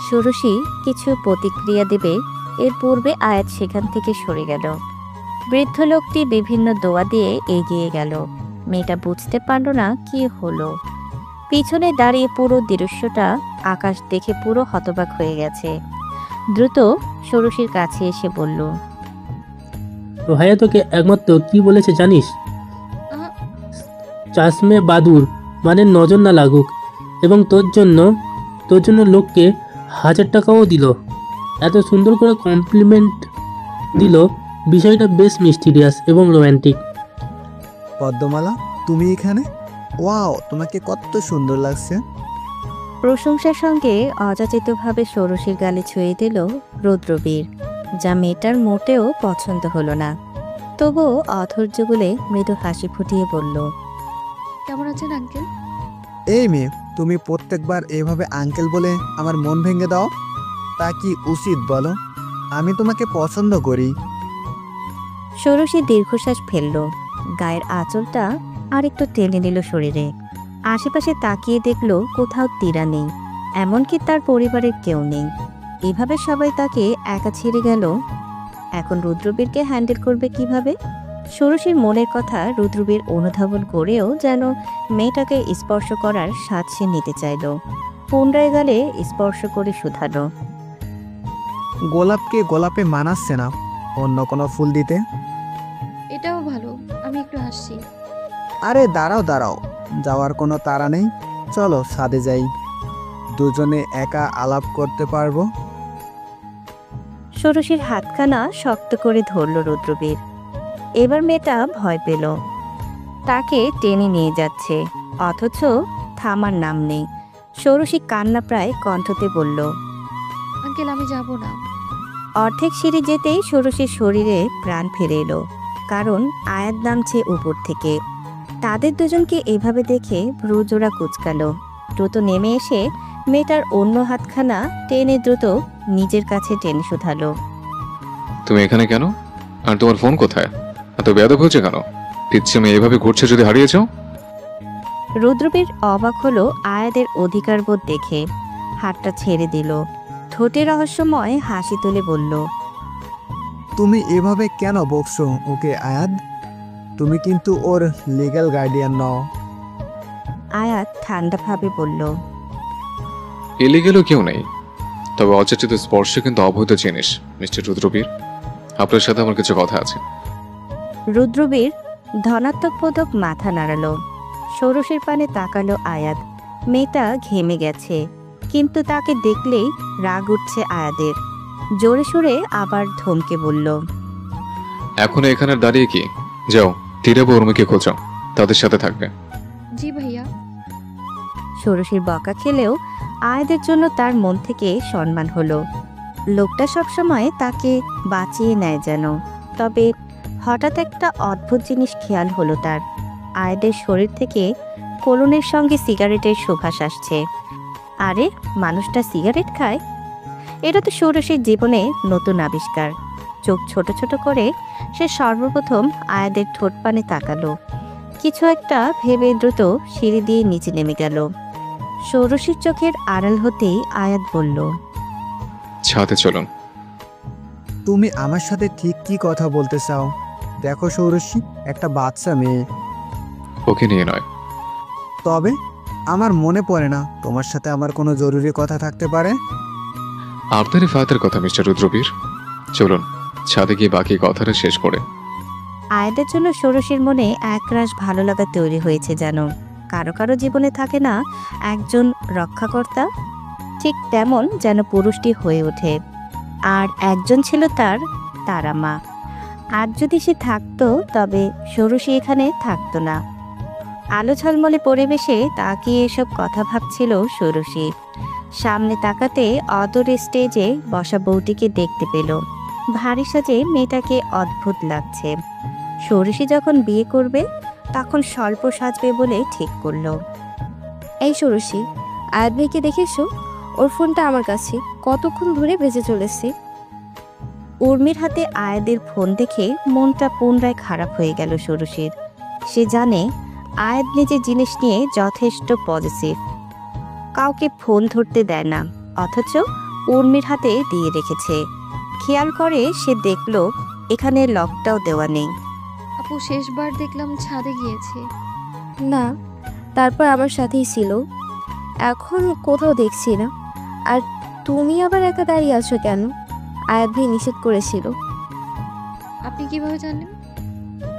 ষোড়শী কিছু প্রতিক্রিয়া দেবে এর পূর্বে আয়াত সেখান থেকে সরে গেল। বৃদ্ধ লোকটি বিভিন্ন দোয়া দিয়ে এগিয়ে গেল। মেয়েটা বুঝতে পারল না কি হলো। পিছনে দাঁড়িয়ে পুরো দৃশ্যটা আকাশ দেখে পুরো হতবাক হয়ে গেছে। দ্রুত ষোড়শীর কাছে এসে বলল, ভাইয়া তোকে একমাত্র কি বলেছে জানিস? আহ, চাশমে বাদুর মানে নজর না লাগুক, এবং তোর জন্য লোককে 1000 টাকাও দিল। এত সুন্দর করে কমপ্লিমেন্ট দিল। বিষয়টা বেশ মিস্টিরিয়াস এবং রোম্যান্টিক। পদ্মমালা, তুমি এখানে? ওয়াও, তোমাকে কত সুন্দর লাগছে। প্রশংসার সঙ্গে অযাচিতভাবে ষোড়শীর গালে ছুঁয়ে দিল রুদ্রবীর, যা মেয়েটার মোটেও পছন্দ হলো না। তবুও অধৈর্য বলে মৃদু হাসি ফুটিয়ে বলল, কেমন আছেন আঙ্কেল? এই মেয়ে, তুমি প্রত্যেকবার এভাবে আঙ্কেল বলে আমার মন ভেঙে দাও। তা কি উচিত বলো? আমি তোমাকে পছন্দ করি। ষোড়শী দীর্ঘশ্বাস ফেলল। গায়ের আঁচলটা আরেকটু টেনে নিল শরীরে। আশেপাশে তাকিয়ে দেখল কোথাও তীরা নেই, এমনকি তার পরিবারের কেউ নেই। এভাবে সবাই তাকে একা ছেড়ে গেল। এখন রুদ্রবীরকে হ্যান্ডেল করবে কিভাবে? ষোড়শীর মনের কথা রুদ্রবীর অনুধাবন করেও যেন মেয়েটাকে স্পর্শ করার স্বাদ সে নিতে চাইল। পুনরায় গালে স্পর্শ করে শুধালো, গোলাপকে গোলাপে মানাচ্ছে না, অন্য কোনো ফুল দিতে। এটাও ভালো, আমি একটু হাসছি। আরে দাঁড়াও দাঁড়াও, যাওয়ার কোনো তাড়া নেই। চলো ছাদে যাই, দুজনে একা আলাপ করতে পারবো। ষোড়শীর হাতখানা শক্ত করে ধরল রুদ্রবীর। এবার মেয়েটা ভয় পেল। তাকে টেনে নিয়ে যাচ্ছে, অথচ থামার নাম নেই। ষোড়শী কান্না প্রায় কণ্ঠতে বলল, আঙ্কেল আমি যাব না। অর্ধেক সিঁড়ি যেতেই ষোড়শীর শরীরে প্রাণ ফিরে এলো, কারণ আয়াত নামছে উপর থেকে। তাদের দুজনকে এভাবে দেখে ভ্রুজোড়া কুচকালো। দ্রুত নেমে এসে মেয়েটার অন্য হাতখানা টেনে দ্রুত নিজের কাছে টেনে শুধালো, তুমি এখানে কেন? আর তোমার ফোন কোথায়? এত বেয়াদব হচ্ছে কেন? পিচ্ছে মেয়ে এভাবে ঘুরছে, যদি হারিয়েছ? রুদ্রবীর অবাক হলো আয়াদের অধিকারবোধ দেখে। হাতটা ছেড়ে দিল। ঠোঁটে রহস্যময় হাসি তুলে বলল, তুমি এভাবে কেন বকছো ওকে আয়াত? তুমি কিন্তু ওর লিগ্যাল গার্ডিয়ান নও। আয়াত ঠান্ডাভাবে বলল, ইলিগেলও কেউ নেই, তবে অযাচিত স্পর্শ কিন্তু অবৈধ জিনিস মিস্টার রুদ্রবীর। আপনার সাথে আমার কিছু কথা আছে। রুদ্রবীর ধনাত্মকবোধক মাথা নাড়ালো। ষোড়শীর পানে তাকালো আয়াত। মেয়েটা ঘেমে গেছে, কিন্তু তাকে দেখলেই রাগ উঠছে আয়াদের। জোরে সুরে আবার ধমকে বলল, এখন এখানে দাঁড়িয়ে কি? যাও, তীরা উর্মিকে খোঁজো, তাদের সাথে থাকবে। জি ভাইয়া। ষোড়শীর বকা খেলেও আয়াদের জন্য তার মন থেকে সম্মান হলো। লোকটা সবসময় তাকে বাঁচিয়ে নেয় যেন। তবে হঠাৎ একটা অদ্ভুত জিনিস খেয়াল হলো তার। আয়াদের শরীর থেকে কলনের সঙ্গে সিগারেটের সুবাস আসছে। আরে, মানুষটা সিগারেট খায়? এটা তো ষোড়শীর জীবনে নতুন আবিষ্কার। চোখ ছোট ছোট করে সে সর্বপ্রথম আয়াদের ঠোঁট পানে তাকালো। কিছু একটা ভেবে দ্রুত সিঁড়ি দিয়ে নিচে নেমে গেল। ষোড়শীর চোখের আড়াল হতেই আয়াত বলল, ছাদে চলুন। তুমি আমার সাথে ঠিক কি কথা বলতে চাও? দেখো সৌরশী, একটা বাচ্চা মেয়ে। ওকে নিয়ে নয়। তবে আমার মনে পড়ে না তোমার সাথে আমার কোনো জরুরি কথা থাকতে পারে। আপনারই ফায়দার কথা মিস্টার রুদ্রবীর। চলুন ছাদে গিয়ে বাকি কথাটা শেষ করে। আয়াদের জন্য ষোড়শীর মনে একরাশ ভালো লাগা তৈরি হয়েছে যেন। কারো কারো জীবনে থাকে না একজন রক্ষাকর্তা, ঠিক তেমন যেন পুরুষটি হয়ে ওঠে। আর একজন ছিল তারা মা। আর যদি সে থাকতো তবে ষোড়শী এখানে থাকতো না। আলো ঝলমলে পরিবেশে তাকিয়ে এসব কথা ভাবছিল ষোড়শী। সামনে তাকাতে অদূর স্টেজে বসা বউটিকে দেখতে পেল। ভারী সাজে মেয়েটাকে অদ্ভুত লাগছে। ষোড়শী যখন বিয়ে করবে তখন স্বল্প সাজবে বলে ঠিক করলো। এই ষোড়শী, আয়াত ভাইকে দেখেছো? ওর ফোনটা আমার কাছে, কতক্ষণ ধরে বেজে চলেছে। উর্মির হাতে আয়াদের ফোন দেখে মনটা পুনরায় খারাপ হয়ে গেল ষোড়শীর। সে জানে আয়াত নিজের জিনিস নিয়ে যথেষ্ট পজিটিভ, কাউকে ফোন ধরতে দেয় না, অথচ উর্মির হাতে দিয়ে রেখেছে। খেয়াল করে সে দেখল এখানে লকটাও দেওয়া নেই। আপু শেষবার দেখলাম ছাদে গিয়েছে। না, তারপর আমার সাথেই ছিল, এখন কোথাও দেখছি না। আর তুমি আবার একা দাঁড়িয়ে আছো কেন? আয়াত ভাই নিষেধ করেছিল। আপনি কিভাবে জানেন?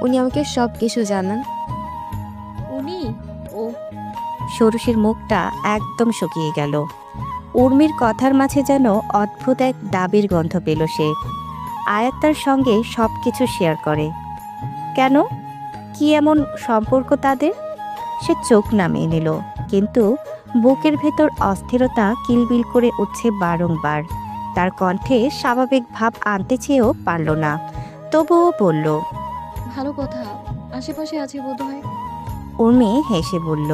উনি আমাকে সব কিছু জানান। উনি? ও। ষোড়শীর মুখটা একদম শুকিয়ে গেল। উর্মির কথার মাঝে যেন অদ্ভুত এক দাবির গন্ধ পেল সে। আয়াত তার সঙ্গে সব কিছু শেয়ার করে। কেন? কি এমন সম্পর্ক তাদের? সে চোখ নামিয়ে নিল, কিন্তু বুকের ভেতর অস্থিরতা কিলবিল করে উঠছে বারংবার। তার কণ্ঠে স্বাভাবিক ভাব আনতে চেয়েও পারল না, তবুও বলল, ভালো কথা, আশেপাশে আছে বোধহয়। উর্মি হেসে বলল,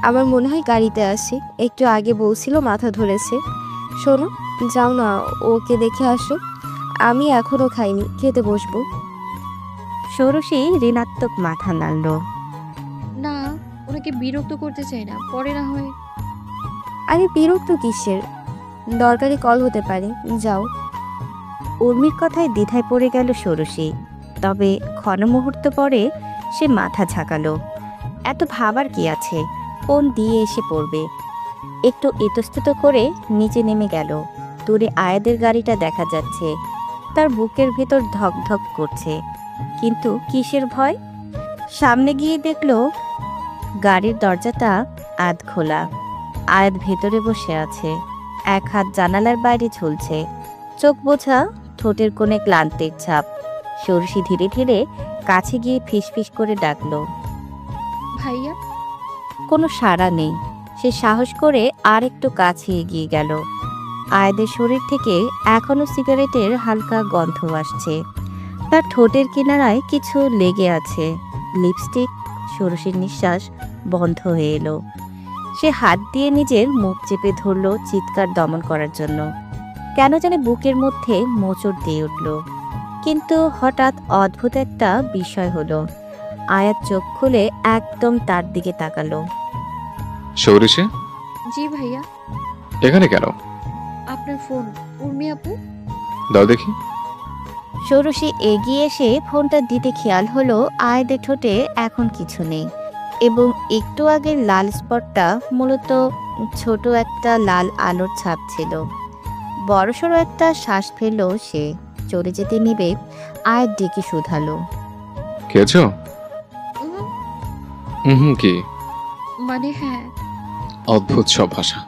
আমার মনে হয় গাড়িতে আসি, একটু আগে বলছিল মাথা ধরেছে। শোনো, যাও না, ওকে দেখে আসো। আমি এখনো খাইনি, খেতে বসবো। ষোড়শী ঋণাত্মক মাথা নাড়ল। না, ওনাকে বিরক্ত করতে চাই না, পরে না হয়। আরে বিরক্ত কিসের? দরকারি কল হতে পারে, যাও। উর্মির কথায় দ্বিধায় পড়ে গেল ষোড়শী, তবে ক্ষণ মুহূর্ত পরে সে মাথা ঝাঁকালো। এত ভাবার কি আছে, ফোন দিয়ে এসে পড়বে। একটু ইতস্তত করে নিচে নেমে গেল। দূরে আয়াদের গাড়িটা দেখা যাচ্ছে। তার বুকের ভেতর ধক ধক করছে, কিন্তু কিসের ভয়? সামনে গিয়ে দেখল গাড়ির দরজাটা আধ খোলা। আয়াত ভেতরে বসে আছে, এক হাত জানালার বাইরে ঝুলছে, চোখ বোঝা, ঠোঁটের কোণে ক্লান্তির ছাপ। ষোড়শী ধীরে ধীরে কাছে গিয়ে ফিসফিস করে ডাকলো, ভাইয়া। কোনো সাড়া নেই। সে সাহস করে আর একটু কাছে এগিয়ে গেল। আয়াদের শরীর থেকে এখনো সিগারেটের হালকা গন্ধ আসছে। তার ঠোঁটের কিনারায় কিছু লেগে আছে, লিপস্টিক। ষোড়শীর নিঃশ্বাস বন্ধ হয়ে এলো। সে হাত দিয়ে নিজের মুখ চেপে ধরল চিৎকার দমন করার জন্য। কেন জানে বুকের মধ্যে মোচড় দিয়ে উঠল। কিন্তু হঠাৎ অদ্ভুত একটা বিষয় হলো। আয়াত চোখ খুলে একদম তার দিকে তাকালো। সৌরিশে? জি ভাইয়া। এখানে কেন? আপনার ফোন। উর্মি আপু? দাও দেখি। ষোড়শী এগিয়ে এসে ফোনটা দিতে খেয়াল হলো আয়াদের ঠোঁটে এখন কিছু নেই, এবং একটু আগের লাল স্পটটা মূলত ছোট একটা লাল আলোর ছাপ ছিল। বড়সড় একটা শ্বাস ফেললো সে। চলে যেতে নিবে আয়াত ডেকে শুধালো, খেয়েছ? কি মানে? হ্যাঁ। অদ্ভুত সব ভাষা।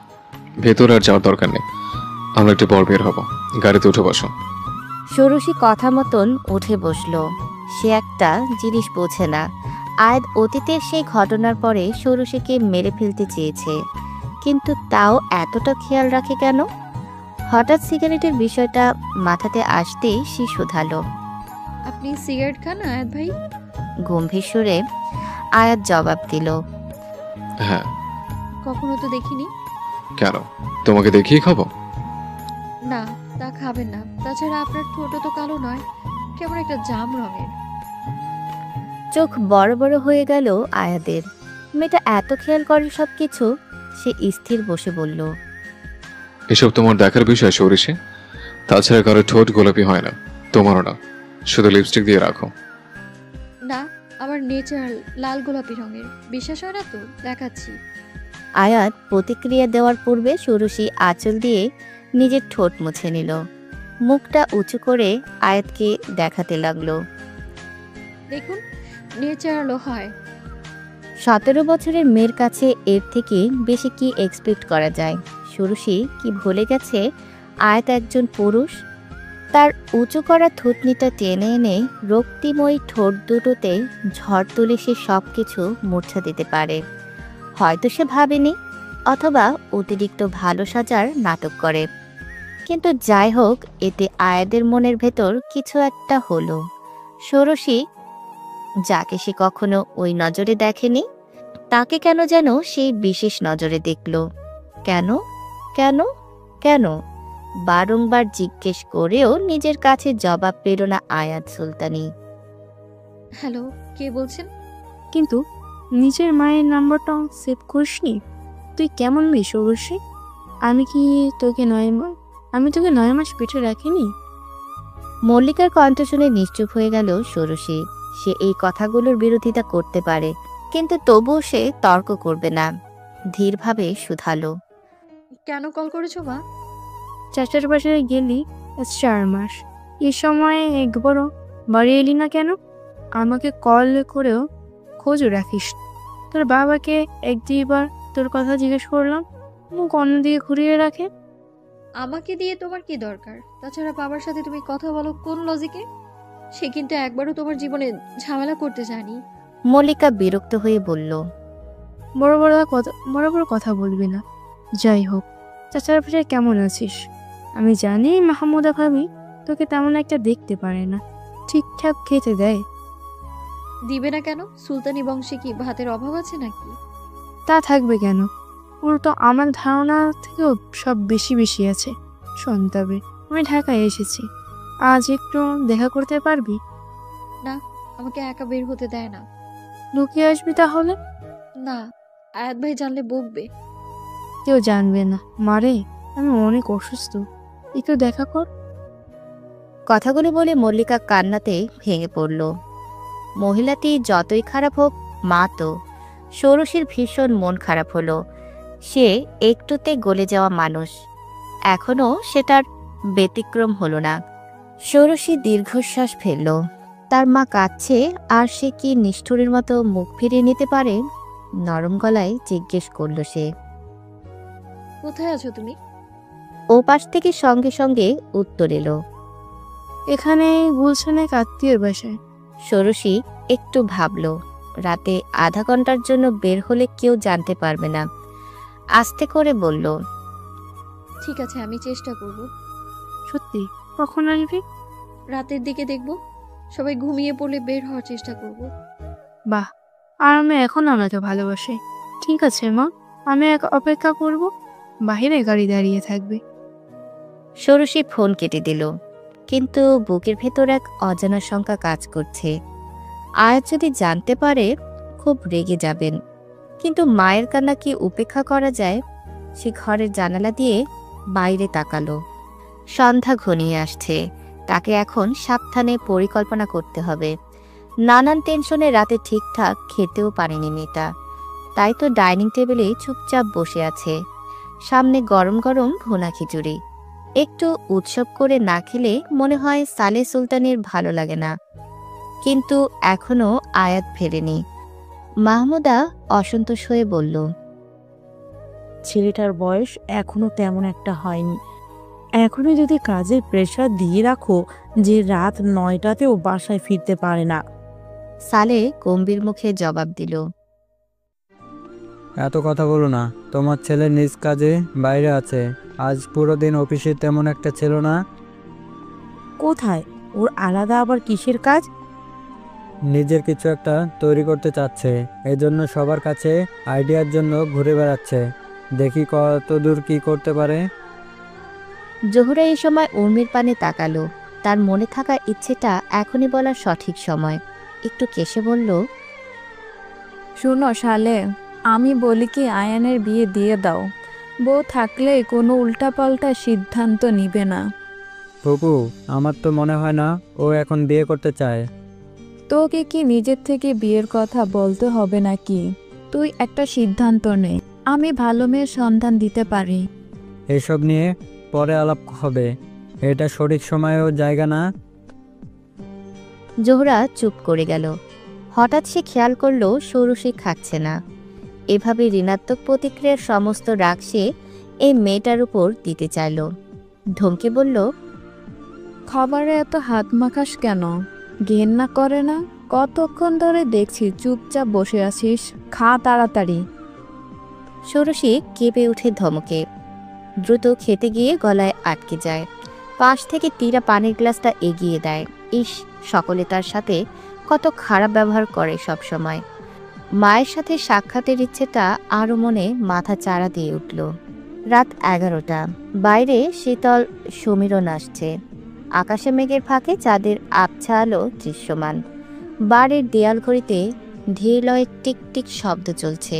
ভেতর আর যাওয়ার দরকার নেই, আমরা একটু পর বের হব। গাড়িতে উঠে বসো। ষোড়শী কথা মতন উঠে বসলো। সে একটা জিনিস বোঝে না, আয়াত অতীতের সেই ঘটনার পরে ষোড়শীকে মেরে ফেলতে চেয়েছে, কিন্তু তাও এতটা খেয়াল রাখে কেন? হঠাৎ সিগারেটের বিষয়টা মাথাতে আসতেই সে শুধালো, আপনি সিগারেট খান আয়াত ভাই? গম্ভীর সুরে আয়াত জবাব দিল, হ্যাঁ। কখনো তো দেখিনি। কেন, তোমাকে দেখিয়ে খাবো? না, তা খাবেন না। তাছাড়া আপনার ঠোঁটও তো কালো নয়, কেমন একটা জাম রঙের। চোখ বড় বড় হয়ে গেল আয়াদের। মেয়েটা এত খেয়াল করে সব কিছু। সে স্থির বসে বলল, এসব তোমার দেখার বিষয় সৌরিশে। তাছাড়া কারো ঠোঁট গোলাপি হয় না, তোমারও না। শুধু লিপস্টিক দিয়ে রাখো। না, আমার নেচার লাল গোলাপি রঙের। বিশ্বাস হয় না তো, দেখাচ্ছি। আয়াত প্রতিক্রিয়া দেওয়ার পূর্বে ষোড়শী আঁচল দিয়ে নিজের ঠোঁট মুছে নিল। মুখটা উঁচু করে আয়াতকে দেখাতে লাগলো। দেখুন, নেচারালও হয়। 17 বছরের মেয়ের কাছে এর থেকে বেশি কি এক্সপেক্ট করা যায়? ষোড়শী কি ভুলে গেছে আয়াত একজন পুরুষ? তার উঁচু করা থুতনিটা টেনে এনে রক্তিময়ী ঠোঁট দুটোতে ঝড় তুলে সে সব কিছু মূর্ছা দিতে পারে। হয়তো সে ভাবেনি, অথবা অতিরিক্ত ভালো সাজার নাটক করে। কিন্তু যাই হোক, এতে আয়াদের মনের ভেতর কিছু একটা হলো। ষোড়শী, যাকে সে কখনো ওই নজরে দেখেনি, তাকে কেন যেন সেই বিশেষ নজরে দেখল। কেন কেন কেন বারংবার জিজ্ঞেস করেও নিজের কাছে জবাব পেল না আয়াত সুলতানি। হ্যালো, কে বলছেন? কিন্তু নিজের মায়ের নাম্বারটাও সেভ করিসনি? তুই কেমন মেয়ে ষোড়শী? আমি তোকে 9 মাস পেটে রাখিনি? মল্লিকার কণ্ঠ শুনে নিশ্চুপ হয়ে গেল ষোড়শী। সে এই কথাগুলোর বিরোধিতা করতে পারে, কিন্তু তবুও সে তর্ক করবে না। ধীরভাবে শুধালো। কেন কল করেছো মা? চাচার বাসায় গেলি 4 মাস, এ সময় একবারও বাড়ি এলি না কেন? আমাকে কল করেও খোঁজও রাখিস। তোর বাবাকে 1-2বার তোর কথা জিজ্ঞেস করলাম, মুখ অন্যদিকে ঘুরিয়ে রাখে। আমাকে দিয়ে তোমার কি দরকার? তাছাড়া বাবার সাথে তুমি কথা বলো কোন লজিকে? সে কিন্তু একবারও তোমার জীবনে ঝামেলা করতে চায়নি। মল্লিকা বিরক্ত হয়ে বলল। বড় বড় কথা বলবি না। যাই হোক, চাচার বাসায় কেমন আছিস? আমি জানি মাহমুদা ভাবি তোকে তেমন একটা দেখতে পারে না, ঠিকঠাক খেতে দেয়? দিবে না কেন? সুলতানি বংশে কি ভাতের অভাব আছে নাকি? তা থাকবে কেন? উল্টো আমার ধারণা থেকেও সব বেশি আছে। শোন, তবে আমি ঢাকায় এসেছি, আজ একটু দেখা করতে পারবি? না, আমাকে একা বের হতে দেয় না। লুকিয়ে আসবি তাহলে? না, আয়াত ভাই জানলে বকবে। কেউ জানবে না মারে, আমি অনেক অসুস্থ, একটু দেখা কর। কথাগুলো বলে মল্লিকা কান্নাতে ভেঙে পড়ল। মহিলাটি যতই খারাপ হোক, মা তো। ষোড়শীর ভীষণ মন খারাপ হলো। সে একটুতে গলে যাওয়া মানুষ, এখনো সেটার ব্যতিক্রম হলো না। ষোড়শী দীর্ঘশ্বাস ফেলল। তার মা কাঁদছে, আর সে কি নিষ্ঠুরের মতো মুখ ফিরিয়ে নিতে পারে? নরম গলায় জিজ্ঞেস করল সে। কোথায় আছো তুমি? ও পাশ থেকে সঙ্গে সঙ্গে উত্তর এলো। এখানে গুলশানে আত্মীয়ের বাসায়। ষোড়শী একটু ভাবল। রাতে আধা ঘন্টার জন্য বের হলে কেউ জানতে পারবে না। আস্তে করে বলল, ঠিক আছে, আমি চেষ্টা করব। সত্যি? কখন আসবি? রাতের দিকে দেখব, সবাই ঘুমিয়ে পড়লে বের হওয়ার চেষ্টা করব। বাহ, আর আমি এখন আমাকে ভালোবাসি। ঠিক আছে মা, আমি অপেক্ষা করব, বাহিরে গাড়ি দাঁড়িয়ে থাকবে। ষোড়শী ফোন কেটে দিল, কিন্তু বুকের ভেতর এক অজানা শঙ্কা কাজ করছে। আয়াত যদি জানতে পারে খুব রেগে যাবেন। কিন্তু মায়ের কান্না কি উপেক্ষা করা যায়? সে ঘরের জানালা দিয়ে বাইরে তাকালো। সন্ধ্যা ঘনিয়ে আসছে, তাকে এখন সাবধানে পরিকল্পনা করতে হবে। নানান টেনশনে রাতে ঠিকঠাক খেতেও পারেনি মেয়েটা, তাই তো ডাইনিং টেবিলে চুপচাপ বসে আছে। সামনে গরম গরম ভুনা খিচুড়ি। একটু উৎসব করে না খেলে মনে হয় সালে সুলতানের ভালো লাগে না। কিন্তু এখনো আয়াত ফেরেনি। মাহমুদা অসন্তোষ হয়ে বলল, ছেলেটার বয়স এখনো তেমন একটা হয়নি, এখনো যদি কাজের প্রেশার দিয়ে রাখো যে রাত 9টাতেও বাসায় ফিরতে পারে না। সালে গম্ভীর মুখে জবাব দিল, এত কথা বলো না, তোমার ছেলে নিজ কাজে বাইরে আছে। আজ পুরো দিন অফিসে তেমন একটা ছিল না। কোথায়? ওর আলাদা আবার কিসের কাজ? নিজের কিছু একটা তৈরি করতে চাচ্ছে, এজন্য সবার কাছে আইডিয়ার জন্য ঘুরে বেড়াচ্ছে। দেখি কতদূর কি করতে পারে। জোহরা এই সময় উর্মির পানে তাকালো। তার মনে থাকা ইচ্ছেটা এখনই বলার সঠিক সময়। একটু কেশে বলল, শুনো শালে, আমি বলি কি আয়ানের বিয়ে দিয়ে দাও। বউ থাকলে কোনো উল্টাপাল্টা সিদ্ধান্ত নিবে না। ফুপু, আমার তো মনে হয় না ও এখন বিয়ে করতে চায়। তোকে কি নিজের থেকে বিয়ের কথা বলতে হবে নাকি? তুই একটা সিদ্ধান্ত নে। আমি ভালো মেয়ের সন্ধান দিতে পারি। এসব নিয়ে পরে আলাপ হবে, এটা সঠিক সময় ও জায়গা না। জোহরা চুপ করে গেল। হঠাৎ সে খেয়াল করলো ষোড়শী খাচ্ছে না। এভাবে ঋণাত্মক প্রতিক্রিয়ার সমস্ত রাগ সে এই মেয়েটার উপর দিতে চাইল। ধমকে বলল, খাবারে এত হাত মাখাস কেন? ঘেন্না করে না? কতক্ষণ ধরে দেখছি চুপচাপ বসে আছিস, খা তাড়াতাড়ি। ষোড়শী কেঁপে উঠে ধমকে দ্রুত খেতে গিয়ে গলায় আটকে যায়। পাশ থেকে তীরা পানির গ্লাসটা এগিয়ে দেয়। ইস, সকলে তার সাথে কত খারাপ ব্যবহার করে সব সময়। মায়ের সাথে সাক্ষাতের ইচ্ছেটা আরও মনে মাথা চাড়া দিয়ে উঠল। রাত 11টা। বাইরে শীতল সমীরণ আসছে। আকাশে মেঘের ফাঁকে চাঁদের আবছা আলো দৃশ্যমান। বাড়ির দেয়াল ঘড়িতে ধীর লয়ে টিকটিক শব্দ চলছে।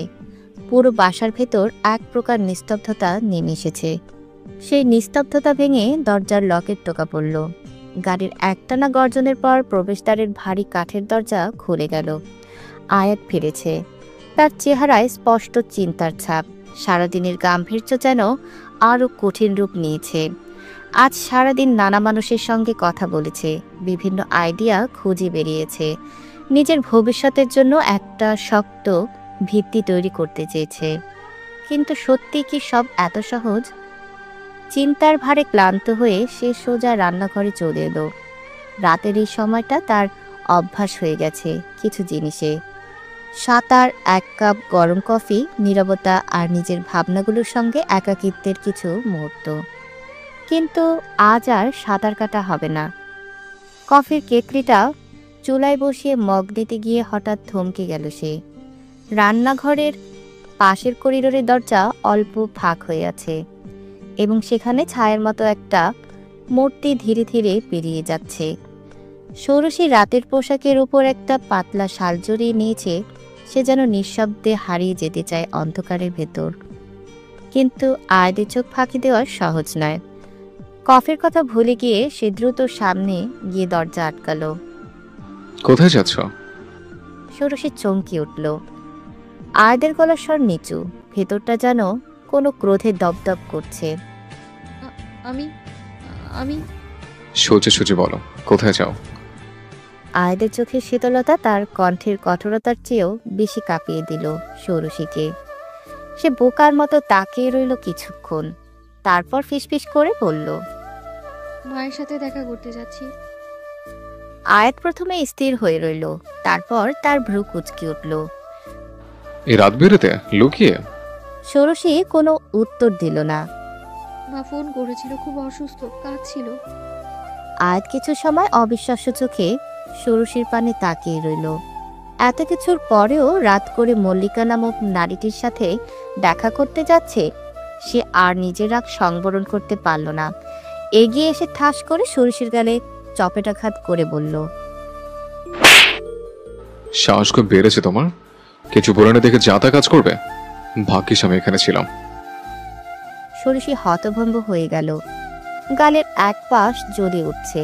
পুরো বাসার ভেতর এক প্রকার নিস্তব্ধতা নেমে এসেছে। সেই নিস্তব্ধতা ভেঙে দরজার লকের টোকা পড়ল। গাড়ির একটানা গর্জনের পর প্রবেশদ্বারের ভারী কাঠের দরজা খুলে গেল। আয়াত ফিরেছে। তার চেহারায় স্পষ্ট চিন্তার ছাপ। সারাদিনের গাম্ভীর্য যেন আরও কঠিন রূপ নিয়েছে। আজ সারাদিন নানা মানুষের সঙ্গে কথা বলেছে, বিভিন্ন আইডিয়া খুঁজে বেরিয়েছে, নিজের ভবিষ্যতের জন্য একটা শক্ত ভিত্তি তৈরি করতে চেয়েছে। কিন্তু সত্যি কি সব এত সহজ? চিন্তার ভারে ক্লান্ত হয়ে সে সোজা রান্নাঘরে চলে এলো। রাতের এই সময়টা তার অভ্যাস হয়ে গেছে কিছু জিনিসে। সাঁতার, 1 কাপ গরম কফি, নীরবতা আর নিজের ভাবনাগুলোর সঙ্গে একাকিত্বের কিছু মুহূর্ত। কিন্তু আজ আর সাঁতার কাটা হবে না। কফির কেটলিটা চুলায় বসিয়ে মগ দিতে গিয়ে হঠাৎ থমকে গেল সে। রান্নাঘরের পাশের করিডোরের দরজা অল্প ফাঁক হয়ে আছে এবং সেখানে ছায়ার মতো একটা মূর্তি ধীরে ধীরে পেরিয়ে যাচ্ছে। ষোড়শী রাতের পোশাকের উপর একটা পাতলা শাল জড়িয়ে নিয়েছে। সে যেন নিঃশব্দে হারিয়ে যেতে চায় অন্ধকারের ভেতর। কিন্তু আয়াদের চোখ ফাঁকি দেওয়া সহজ নয়। কফির কথা ভুলে গিয়ে সে দ্রুত সামনে গিয়ে দরজা আটকালো। কোথায় যাচ্ছ? ষোড়শী চমকে উঠল। আয়াদের গলার স্বর নিচু, ভেতরটা যেন কোনো ক্রোধে দপদপ করছে। আমি আমি সোজে সোজে বলো, কোথায় যাও? আয়াদের চোখের শীতলতা তার কণ্ঠের কঠোরতার চেয়েও বেশি কাঁপিয়ে দিল ষোড়শীকে। সে বোকার মতো তাকিয়ে রইল কিছুক্ষণ, তারপর ফিসফিস করে বলল, মায়ের সাথে দেখা করতে যাচ্ছি। আয়াত প্রথমে স্থির হয়ে রইল, তারপর তার ভ্রু কুঁচকে উঠল। এই রাত বেরোতে লুকিয়ে? ষোড়শী কোনো উত্তর দিল না। মা ফোন করেছিল, খুব অসুস্থ, কাঁদছিল। আয়াত কিছু সময় অবিশ্বাস্য চোখে ষোড়শীর পানে তাকিয়ে রইল। এত কিছুর পরেও রাত করে মল্লিকা নামক নারীটির সাথে দেখা করতে যাচ্ছে। সে আর নিজের রাগ সংবরণ করতে পারল না। এগিয়ে এসে ঠাস করে ষোড়শীর গালে চপেটাঘাত করে বলল, সাহস খুব বেড়েছে তোমার। কিছু বলে না দেখে যা তা কাজ করবে? ভাগ্যিস আমি এখানে ছিলাম। ষোড়শী হতভম্ব হয়ে গেল। গালের এক পাশ জ্বলে উঠছে,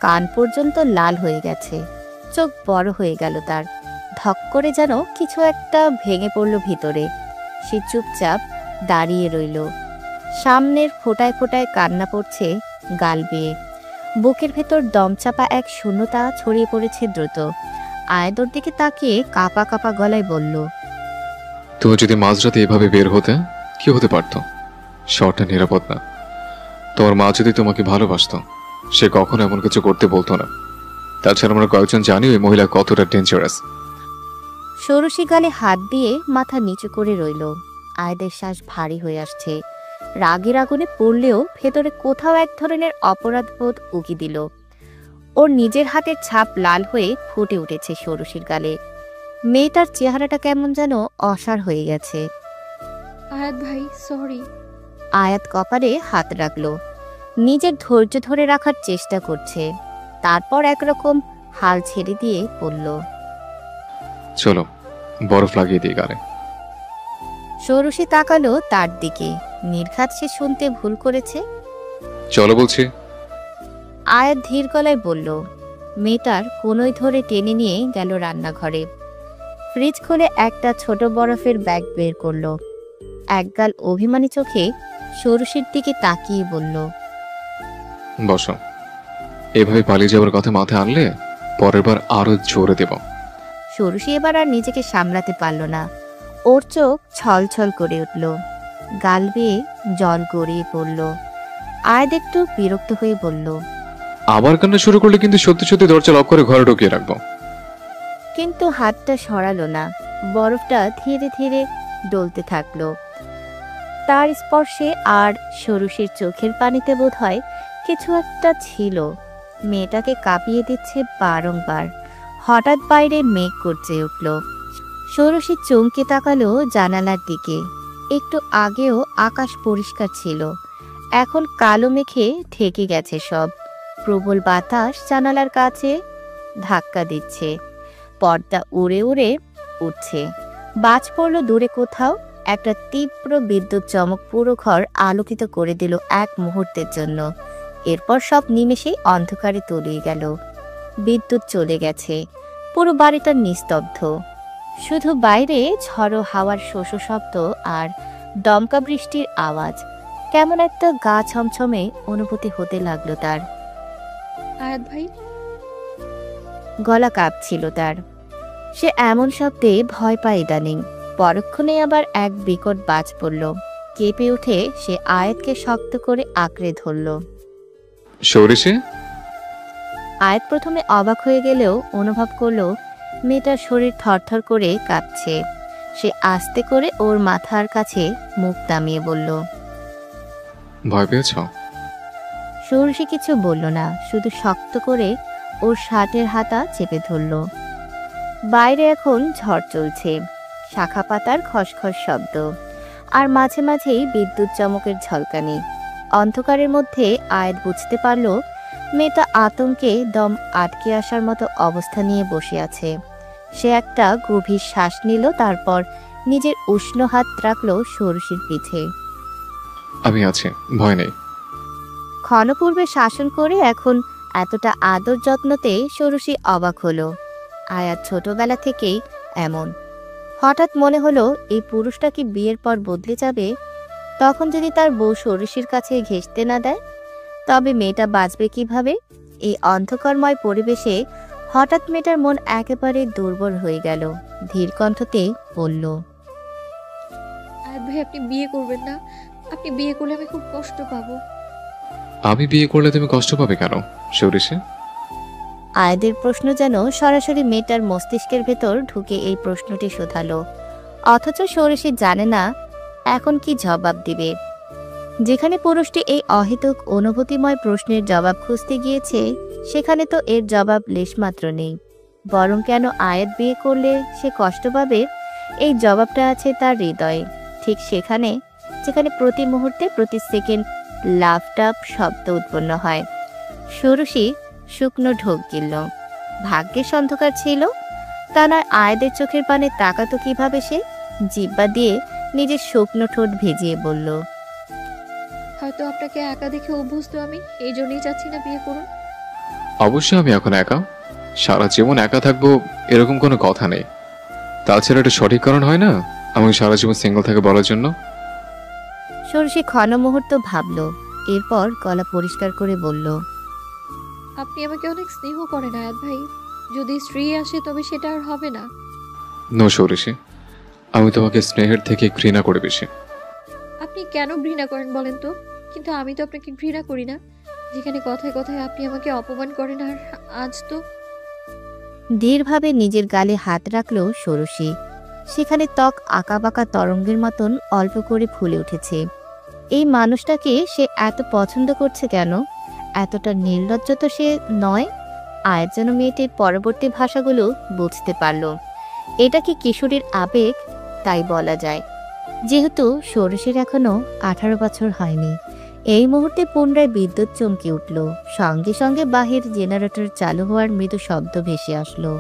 কান পর্যন্ত লাল হয়ে গেছে, চোখ বড় হয়ে গেল তার। ধক করে যেন কিছু একটা ভেঙে পড়ল ভিতরে। সে চুপচাপ দাঁড়িয়ে রইল। সামনের ফোঁটায় ফোঁটায় কান্না পড়ছে গাল বেয়ে। বুকের ভেতর দমচাপা এক শূন্যতা ছড়িয়ে পড়েছে দ্রুত। আয়াদর দিকে তাকিয়ে কাঁপা কাঁপা গলায় বলল, তুমি যদি মাঝরাতে এভাবে বের হতে, কি হতে পারত? শহরটা নিরাপদ না। তোমার মা যদি তোমাকে ভালোবাসতো, সে কখনো এমন কিছু করতে বলতো না। তাছাড়া আমরা কয়েকজন জানি ওই মহিলা কতটা ডেঞ্জারাস। ষোড়শী গালে হাত দিয়ে মাথা নিচু করে রইল। আয়াদের শ্বাস ভারী হয়ে আসছে। রাগের আগুনে পড়লেও ভেতরে কোথাও এক ধরনের অপরাধবোধ উকি দিল। ওর নিজের হাতের ছাপ লাল হয়ে ফুটে উঠেছে ষোড়শীর গালে। মেয়েটার চেহারাটা কেমন যেন অসাড় হয়ে গেছে। আয়াত ভাই, সরি। আয়াত কপালে হাত রাখল, নিজের ধৈর্য ধরে রাখার চেষ্টা করছে। তারপর একরকম হাল ছেড়ে দিয়ে বলল, চলো বরফ লাগিয়ে দিই গালে। ষোড়শী তাকালো তার দিকে। নির্ঘাত সে শুনতে ভুল করেছে। চলো বলছি। আয়াত ধীর গলায় বলল। মেয়েটার কোনোই ধরে টেনে নিয়ে গেল রান্নাঘরে। ফ্রিজ খুলে একটা ছোট বরফের ব্যাগ বের করলো। একগাল অভিমানী চোখে ষোড়শীর দিকে তাকিয়ে বলল, বসো। এভাবে পালিয়ে যাওয়ার কথা মাথায় আনলে পরের বার আরো জোরে দেব। ষোড়শী এবার আর নিজেকে সামলাতে পারল না। ওর চোখ ছলছল করে উঠল, গাল বেয়ে জল গড়িয়ে পড়ল। আয়াত একটু বিরক্ত হয়ে বলল, আবার কান্না শুরু করলে কিন্তু সত্যি সত্যি দরজা লক করে ঘরে ঢুকিয়ে রাখবো। কিন্তু হাতটা সরালো না। বরফটা ধীরে ধীরে ডলতে থাকলো। তার স্পর্শে আর ষোড়শীর চোখের পানিতে বোধ হয় কিছু একটা ছিল, মেয়েটাকে কাঁপিয়ে দিচ্ছে বারংবার। হঠাৎ বাইরে মেঘ গর্জে উঠল। ষোড়শী চমকে তাকালো জানালার দিকে। একটু আগেও আকাশ পরিষ্কার ছিল, এখন কালো মেঘে ঢেকে গেছে সব। প্রবল বাতাস জানালার কাছে ধাক্কা দিচ্ছে, পর্দা উড়ে উড়ে উঠছে। বাজ পড়ল দূরে কোথাও। একটা তীব্র বিদ্যুৎ চমক পুরো ঘর আলোকিত করে দিল এক মুহূর্তের জন্য। এরপর সব নিমেষেই অন্ধকারে তলিয়ে গেল। বিদ্যুৎ চলে গেছে, পুরো বাড়িটা নিস্তব্ধ। শুধু বাইরে ঝড়ো হাওয়ার শোষ শব্দ আর দমকা বৃষ্টির আওয়াজ। কেমন একটা গা ছমছমে অনুভূতি হতে লাগলো তার। আয়াত ভাই, গলা কাঁপছিল তার। সে এমন শব্দে ভয় পায় ইদানিং। পরক্ষণে আবার এক বিকট বাজ পড়ল। কেঁপে উঠে সে আয়াতকে শক্ত করে আঁকড়ে ধরল। ষোড়শী? আয়াত প্রথমে অবাক হয়ে গেলেও অনুভব করলো মেয়েটার শরীর থরথর করে কাঁপছে। সে আস্তে করে ওর মাথার কাছে মুখ নামিয়ে বলল, ভয় পেয়েছ? ষোড়শী কিছু বলল না, শুধু শক্ত করে ওর শার্টের হাতা চেপে ধরল। বাইরে এখন ঝড় চলছে, শাখা পাতার খসখস শব্দ, আর মাঝে মাঝেই বিদ্যুৎ চমকের ঝলকানি। অন্ধকারের মধ্যে আয়াত বুঝতে পারল মেয়েটা আতঙ্কে দম আটকে আসার মতো অবস্থা নিয়ে বসে আছে। সে একটা গভীর শ্বাস নিল, তারপর নিজের উষ্ণ হাত রাখলো ষোড়শীর পিঠে। আমি আছি, ভয় নেই। ক্ষণপূর্বে শাসন করে এখন এতটা আদর যত্নতে ষোড়শী অবাক হলো। আয়াত ছোটবেলা থেকেই এমন। হঠাৎ মনে হলো এই পুরুষটা কি বিয়ের পর বদলে যাবে? তখন যদি তার বউ ষোড়শীর কাছে ঘেঁষতে না দেয়, তবে মেয়েটা বাঁচবে কিভাবে? এই অন্ধকারময় পরিবেশে হঠাৎ মেয়েটার মন একেবারে দুর্বল হয়ে গেল। ধীর কণ্ঠতে বলল, আয়াত ভাই, আপনি বিয়ে করবেন না। আপনি বিয়ে করলে আমি খুব কষ্ট পাবো। আমি বিয়ে করলে তুমি কষ্ট পাবে কেন ষোড়শী? আয়াদের প্রশ্ন যেন সরাসরি মেয়েটার মস্তিষ্কের ভেতর ঢুকে এই প্রশ্নটি শোধালো। অথচ ষোড়শী জানে না এখন কি জবাব দিবে। যেখানে পুরুষটি এই অহেতুক অনুভূতিময় প্রশ্নের জবাব খুঁজতে গিয়েছে, সেখানে তো এর জবাব লেশমাত্র নেই। বরং কেন আয়াত বিয়ে করলে সে কষ্ট পাবে, এই জবাবটা আছে তার হৃদয়ে, ঠিক সেখানে যেখানে প্রতি মুহূর্তে প্রতি সেকেন্ড লাফটাপ শব্দ উৎপন্ন হয়। ষোড়শী শুকনো ঢোক গিলল। ভাগ্যের অন্ধকার ছিল, তা নয় আয়াদের চোখের পানে তাকাতো কিভাবে সে? জিহ্বা দিয়ে নিজের শুকনো ঠোঁট ভেজিয়ে বলল, হয়তো আপনাকে একা দেখে অভ্যস্ত আমি, এই জন্যই চাচ্ছি না বিয়ে করুন। অবশ্যই আমি এখন একা। সারা জীবন একা থাকবো এরকম কোনো কথা নেই। তাছাড়া এটা সঠিক কারণ হয় না আমাকে সারা জীবন সিঙ্গেল থাকে বলার জন্য। ষোড়শী ক্ষণ মুহূর্ত ভাবল, এরপর গলা পরিষ্কার করে বলল, আপনি আমাকে অনেক স্নেহ করেন আয়াত ভাই। যদি স্ত্রী আসে তবে সেটা আর হবে না। নো ষোড়শী, আমি তোমাকে স্নেহের থেকে ঘৃণা করে বেশি। আপনি কেন ঘৃণা করেন বলেন তো? কিন্তু আমি তো আপনাকে ঘৃণা করি না। যেখানে কথায় কথায় আপনি আমাকে অপমান করেন, আর আজ তো। ধীরভাবে নিজের গালে হাত রাখল ষোড়শী। সেখানে ত্বক আঁকাবাঁকা তরঙ্গের মতন অল্প করে ফুলে উঠেছে। এই মানুষটাকে সে এত পছন্দ করছে কেন? এতটা নির্লজ্জ তো সে নয়। আয়াত যেন মেয়েটির পরবর্তী ভাষাগুলো বুঝতে পারল। এটা কি কিশোরীর আবেগ? তাই বলা যায়। যেহেতু ষোড়শীর এখনো 18 বছর হয়নি। এই মুহূর্তে পুনরায় বিদ্যুৎ চমকে উঠল। সঙ্গে সঙ্গে বাহির জেনারেটর চালু হওয়ার মৃদু শব্দ ভেসে আসলো।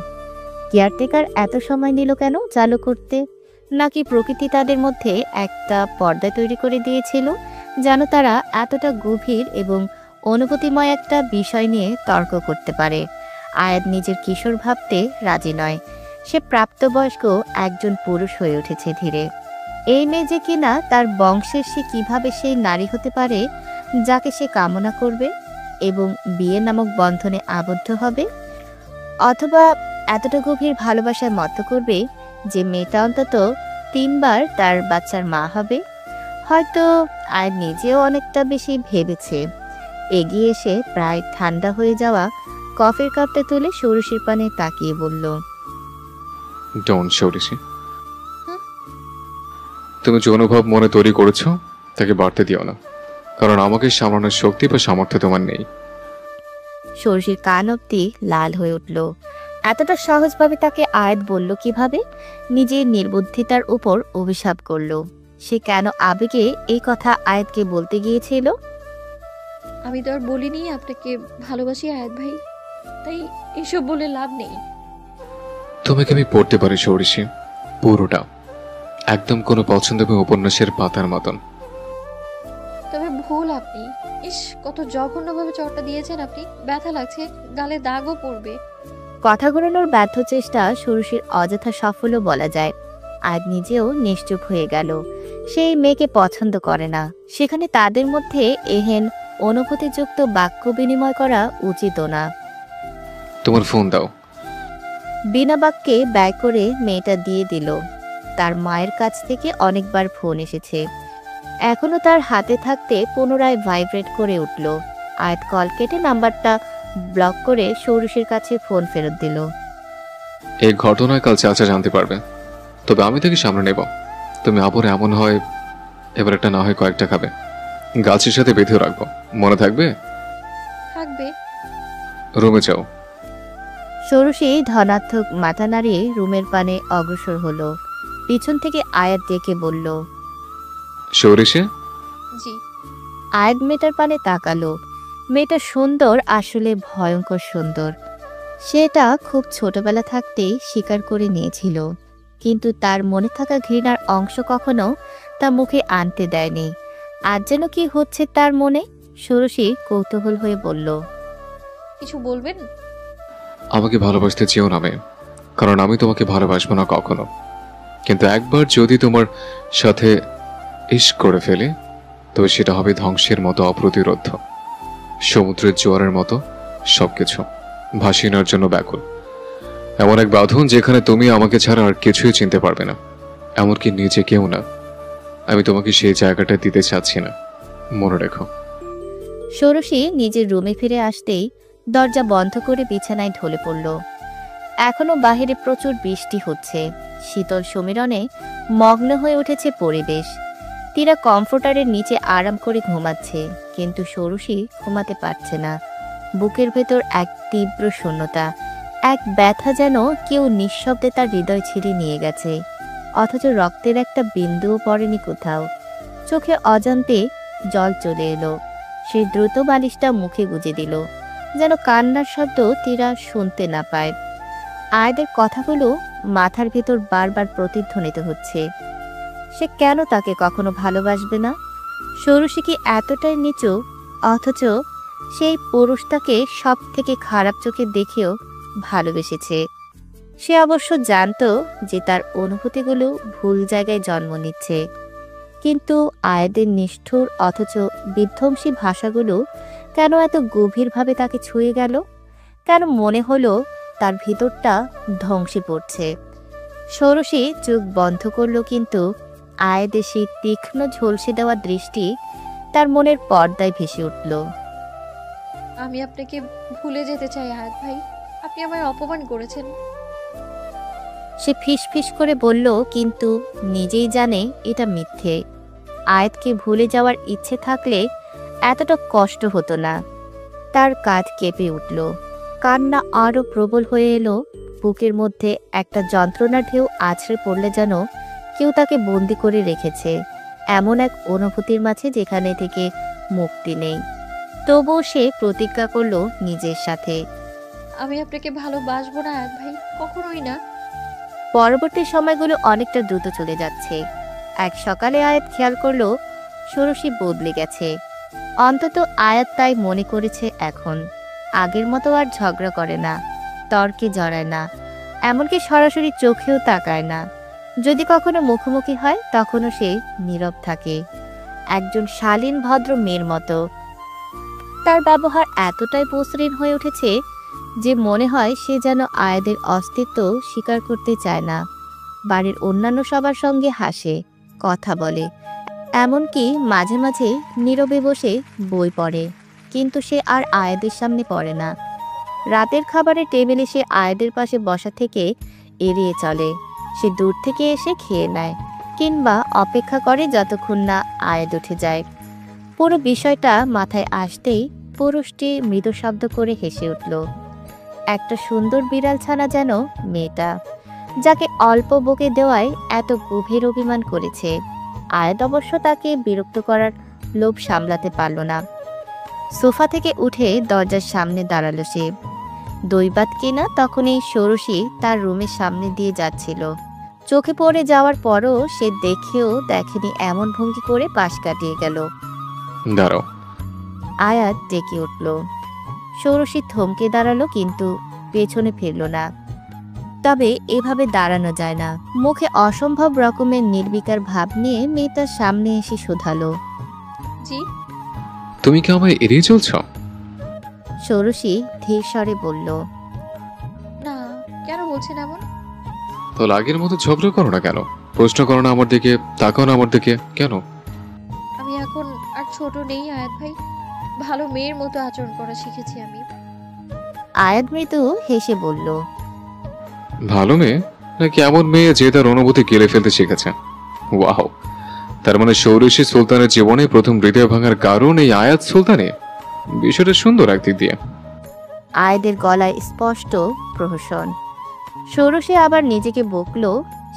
কেয়ারটেকার এত সময় নিল কেন চালু করতে? নাকি প্রকৃতি তাদের মধ্যে একটা পর্দা তৈরি করে দিয়েছিল যেন তারা এতটা গভীর এবং অনুভূতিময় একটা বিষয় নিয়ে তর্ক করতে পারে। আয়াত নিজের কিশোর ভাবতে রাজি নয়। সে প্রাপ্তবয়স্ক একজন পুরুষ হয়ে উঠেছে ধীরে। এই মেয়ে যে কিনা তার বংশের, সে কিভাবে সেই নারী হতে পারে যাকে সে কামনা করবে এবং বিয়ে নামক বন্ধনে আবদ্ধ হবে? অথবা এতটা গভীর ভালোবাসায় মত করবে যে মেয়েটা অন্তত 3 বার তার বাচ্চার মা হবে? হয়তো আয়াত নিজেও অনেকটা বেশি ভেবেছে। এগিয়ে এসে প্রায় ঠান্ডা হয়ে যাওয়া কফির কাপটা তুলে ষোড়শীর পানে তাকিয়ে বলল, ডোন্ট ষোড়শী, তুমি যে অনুভব মনে তৈরি করেছো তাকে বাড়তে দিও না, কারণ আমাকে সামলানোর শক্তি বা সামর্থ্য তোমার নেই। ষোড়শীর কান অব্দি লাল হয়ে উঠল। এতটা সহজভাবে তাকে আয়াত বলল কিভাবে? নিজের নির্বুদ্ধিতার উপর অভিশাপ করল। সে কেন আবেগে এই কথা আয়াতকে বলতে গিয়েছিল? আমি তো আর বলিনি আপনাকে ভালোবাসি আয়াত ভাই, তাই এসব বলে লাভ নেই। তোমাকে আমি পড়তে পারি ষোড়শী, পুরোটা, একদম কোনো পছন্দময় উপন্যাসের পাতার মতন। তবে ভুল আপনি। ইস, কত জঘন্যভাবে চড়টা দিয়েছেন আপনি। ব্যথা লাগছে, গালে দাগও পড়বে। কথা ঘোরানোর ব্যর্থ চেষ্টা ষোড়শীর অযথা সাফল্য বলা যায়। আয়াত নিজেও নিশ্চুপ হয়ে গেল। সেই মেয়েকে পছন্দ করে না, সেখানে তাদের মধ্যে এহেন অনুভূতিযুক্ত বাক্য বিনিময় করা উচিত না। তোমার ফোন দাও। বিনা বাক্যে ব্যয় করে মেয়েটা দিয়ে দিল। তার মায়ের কাছ থেকে অনেকবার ফোন এসেছে, এখনো তার হাতে থাকতে পুনরায় ভাইব্রেট করে উঠল। আয়াত কল কেটে নাম্বারটা ব্লক করে ষোড়শীর কাছে ফোন ফেরত দিল। এই ঘটনায় কাল চাচা জানতে পারবে, তবে আমি তাকে সামনে নেব। তুমি আবার এমন হয় এবার একটা না হয় কয়েকটা খাবে, গাছের সাথে বেঁধেও রাখবো, মনে থাকবে? থাকবে। রুমে যাও। ষোড়শী ধনাত্মক মাথা নাড়িয়ে রুমের পানে অগ্রসর হলো। পিছন থেকে আয়াত ডেকে বলল, ষোড়শী। জি। আয়াত মেয়েটার পানে তাকালো। মেয়েটা সুন্দর, আসলে ভয়ঙ্কর সুন্দর। সেটা খুব ছোটবেলা থাকতেই স্বীকার করে নিয়েছিল, কিন্তু তার মনে থাকা ঘৃণার অংশ কখনো তা মুখে আনতে দেয়নি। আজ যেন কি হচ্ছে তার মনে? ষোড়শী কৌতূহল হয়ে বলল, কিছু বলবেন? আমাকে ভালোবাসতে চেয়েও না মেয়ে, কারণ আমি তোমাকে ভালোবাসবো না কখনো। কিন্তু একবার যদি তোমার সাথে ইশক করে ফেলে, তবে সেটা হবে ধ্বংসের মতো অপ্রতিরোধ্য, সমুদ্রের জোয়ারের মতো সবকিছু ভাসিয়ে নেওয়ার জন্য ব্যাকুল। এমন এক বাঁধন যেখানে তুমি আমাকে ছাড়া আর কিছুই চিনতে পারবে না, এমনকি নিজে কেউ না। আমি তোমাকে সেই জায়গাটা দিতে চাচ্ছি না, মনে রেখো। ষোড়শী নিজের রুমে ফিরে আসতেই দরজা বন্ধ করে বিছানায় ঢলে পড়ল। এখনো বাহিরে প্রচুর বৃষ্টি হচ্ছে। শীতল সমীরণে মগ্ন হয়ে উঠেছে পরিবেশ। তীরা কমফোর্টারের নিচে আরাম করে ঘুমাচ্ছে, কিন্তু ষোড়শী ঘুমাতে পারছে না। বুকের ভেতর এক তীব্র শূন্যতা, এক ব্যথা, যেন কেউ নিঃশব্দে তার হৃদয় ছিঁড়ে নিয়ে গেছে, অথচ রক্তের একটা বিন্দুও পড়েনি কোথাও। চোখে অজান্তে জল চলে এলো। সে দ্রুত বালিশটা মুখে গুজে দিল, যেন কান্নার শব্দ তীরা শুনতে না পায়। আয়াদের কথাগুলো মাথার ভেতর বারবার প্রতিধ্বনিত হচ্ছে। সে কেন তাকে কখনো ভালোবাসবে না? ষোড়শী কি এতটাই নিচু, অথচ সেই পুরুষ তাকে সব থেকে খারাপ চোখে দেখেও ভালোবেসেছে? সে অবশ্য জানতো যে তার অনুভূতিগুলো ভুল জায়গায় জন্ম নিচ্ছে, কিন্তু আয়াদের নিষ্ঠুর অথচ বিধ্বংসী ভাষাগুলো কেন এত গভীরভাবে তাকে ছুঁয়ে গেল? কেন মনে হলো তার ভিতরটা ধ্বংসে পড়ছে? ষোড়শী চোখ বন্ধ করল, কিন্তু আয়াদের সেই তীক্ষ্ণ ঝলসে দেওয়া দৃষ্টি তার মনের পর্দায় ভেসে উঠল। আমি আপনাকে ভুলে যেতে চাই আয়াত ভাই, আপনি আমায় অপমান করেছেন। সে ফিসফিস করে বলল, কিন্তু নিজেই জানে এটা মিথ্যে। আয়াতকে ভুলে যাওয়ার ইচ্ছে থাকলে এতটা কষ্ট হতো না। তার কাঁধ কেঁপে উঠল, কান্না আরো প্রবল হয়ে এলো। বুকের মধ্যে একটা যন্ত্রণার ঢেউ আছড়ে পড়লে যেন কেউ তাকে বন্দি করে রেখেছে, এমন এক অনুভূতির মাঝে যেখানে থেকে মুক্তি নেই। তবুও সে প্রতিজ্ঞা করল নিজের সাথে, আমি আপনাকে ভালোবাসবো না আয়াত ভাই, কখনোই না। পরবর্তী সময়গুলো অনেকটা দ্রুত চলে যাচ্ছে। এক সকালে আয়াত খেয়াল করলো ষোড়শী বদলে গেছে। অন্তত আয়াত তাই মনে করেছে। এখন আগের মতো আর ঝগড়া করে না, তর্কে জড়ায় না, এমনকি সরাসরি চোখেও তাকায় না। যদি কখনো মুখোমুখি হয় তখনও সে নীরব থাকে, একজন শালীন ভদ্র মেয়ের মতো। তার ব্যবহার এতটাই মসৃণ হয়ে উঠেছে যে মনে হয় সে যেন আয়াদের অস্তিত্ব স্বীকার করতে চায় না। বাড়ির অন্যান্য সবার সঙ্গে হাসে, কথা বলে, এমনকি মাঝে মাঝে নীরবে বসে বই পড়ে, কিন্তু সে আর আয়াদের সামনে পড়ে না। রাতের খাবারের টেবিলে সে আয়াদের পাশে বসা থেকে এড়িয়ে চলে। সে দূর থেকে এসে খেয়ে নেয় কিংবা অপেক্ষা করে যতক্ষণ না আয়াদ উঠে যায়। পুরো বিষয়টা মাথায় আসতেই পুরুষটি মৃদু শব্দ করে হেসে উঠল। একটা সুন্দর বিড়াল ছানা যেন মেয়েটা, যাকে অল্প বকে দেওয়ায় এত গভীর অভিমান করেছে। আয়াদ অবশ্য তাকে বিরক্ত করার লোভ সামলাতে পারল না। সোফা থেকে উঠে দরজার সামনে দাঁড়ালো সে। দৈবাত কিনা তখনই ষোড়শী তার রুমের সামনে দিয়ে যাচ্ছিল। চোখে পড়ে যাওয়ার পরও সে দেখেও দেখেনি এমন ভঙ্গি করে পাশ কাটিয়ে গেল। দাঁড়াও। আয়াত ডেকে উঠল। ষোড়শী থমকে দাঁড়ালো, কিন্তু পেছনে ফিরল না। তবে এভাবে দাঁড়ানো যায় না। মুখে অসম্ভব রকমের নির্বিকার ভাব নিয়ে মেয়েটার সামনে এসে শোধালো, জি? তুমি কি আমায় এড়িয়ে চলছ? ষোড়শী ধীর স্বরে বলল, না, কেন বলছেন এমন? তো আগের মতো ঝগড়া করো না কেন? প্রশ্ন করো না আমার দিকে, তাকাও না আমার দিকে কেন? আমি এখন আর ছোট নেই আয়াত ভাই, ভালো মেয়ের মতো আচরণ করা শিখেছি আমি। আয়াত মৃদু হেসে বলল, ভালো মেয়ে নাকি এমন মেয়ে যে তার অনুভূতি গেলে ফেলতে শিখেছে? ওয়াও, তার মানে ষোড়শী সুলতানের জীবনে প্রথম হৃদয় ভাঙার কারণ এই আয়াত সুলতানে। বিষয়টা সুন্দর একদিক দিয়ে। আয়াদের গলায় স্পষ্ট প্রহসন। ষোড়শী আবার নিজেকে বকল,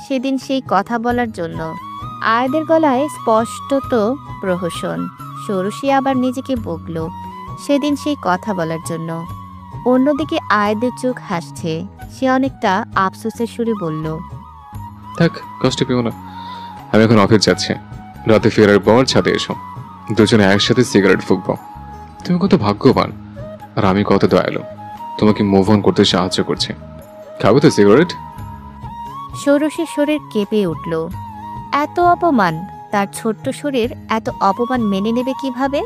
সেদিন সেই কথা বলার জন্য। আয়াদের গলায় স্পষ্টত প্রহসন। ষোড়শী আবার নিজেকে বকল, সেদিন সেই কথা বলার জন্য। অন্যদিকে আয়াদের চোখ হাসছে। সে অনেকটা আফসোসের সুরে বলল, থাক, কষ্ট পেও না। আমি এখন অফিস যাচ্ছি। রাতে ফেরার পর ছাদে এসো, দুজনে একসাথে সিগারেট ফুঁকবো। তুমি কত ভাগ্যবান আর আমি কত দয়ালু, তোমাকে মুভ অন করতে সাহায্য করছে। খাবো তো সিগারেট? ষোড়শীর শরীর কেঁপে উঠল। এত অপমান! তার ছোট্ট শরীর এত অপমান মেনে নেবে কিভাবে?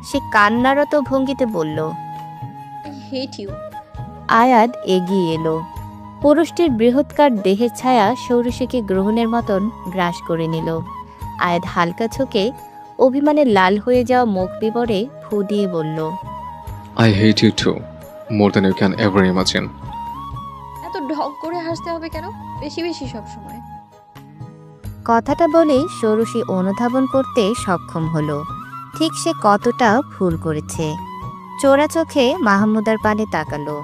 সে কান্নারত ভঙ্গিতে বলল, আই হেট ইউ। আয়াদ এগিয়ে এলো। পুরুষটির বৃহৎকার দেহের ছায়া ষোড়শীকে গ্রহণের মতন গ্রাস করে নিল। আয়াদ হালকা চোখে অভিমানে লাল হয়ে যাওয়া মুখ বিবরে ফু দিয়ে বলল, I hate you too, more than you can ever imagine. এত ঢং করে হাসতে হবে কেন বেশি বেশি সব সময়? কথাটা বলেই ষোড়শী অনুধাবন করতে সক্ষম হলো ঠিক সে কতটা ভুল করেছে। চোরা চোখে মাহমুদার পানে তাকালো।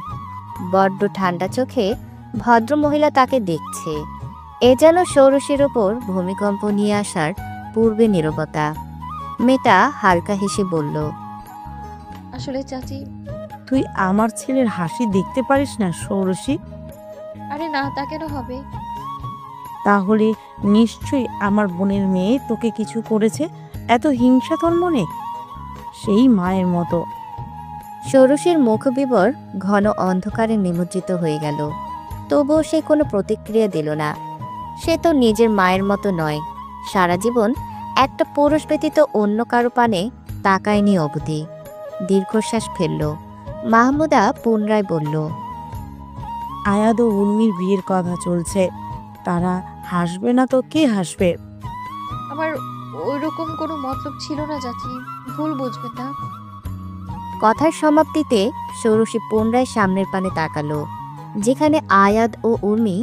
বড্ড ঠান্ডা চোখে ভদ্র মহিলা তাকে দেখছে। এ যেন ষোড়শীর ওপর ভূমিকম্প নিয়ে আসার পূর্বে নীরবতা। মেয়েটা হালকা হেসে বলল, আসলে চাচি। তুই আমার ছেলের হাসি দেখতে পারিস না ষোড়শী? আরে না, তা কেন হবে? তাহলে নিশ্চয়ই আমার বোনের মেয়ে তোকে কিছু করেছে। এত হিংসা তোর মনে? সেই মায়ের মতো। ষোড়শীর মুখবিবর ঘন অন্ধকারে নিমজ্জিত হয়ে গেল। তবুও সে কোনো প্রতিক্রিয়া দিল না। সে তো নিজের মায়ের মতো নয়। সারা জীবন একটা পুরুষ ব্যতীত অন্য কারো পানে তাকায়নি অবধি। দীর্ঘশ্বাস ফেলল। মাহমুদা পুনরায় বলল, আয়াদ ও উর্মির বিয়ের কথা চলছে, তারা হাসবে না তো কে হাসবে? আমার ওইরকম কোনো মতলব ছিল না চাচি, ভুল বুঝবেন না। কথার সমাপ্তিতে ষোড়শী পুনরায় সামনের পানে তাকালো, যেখানে আয়াদ ও উর্মি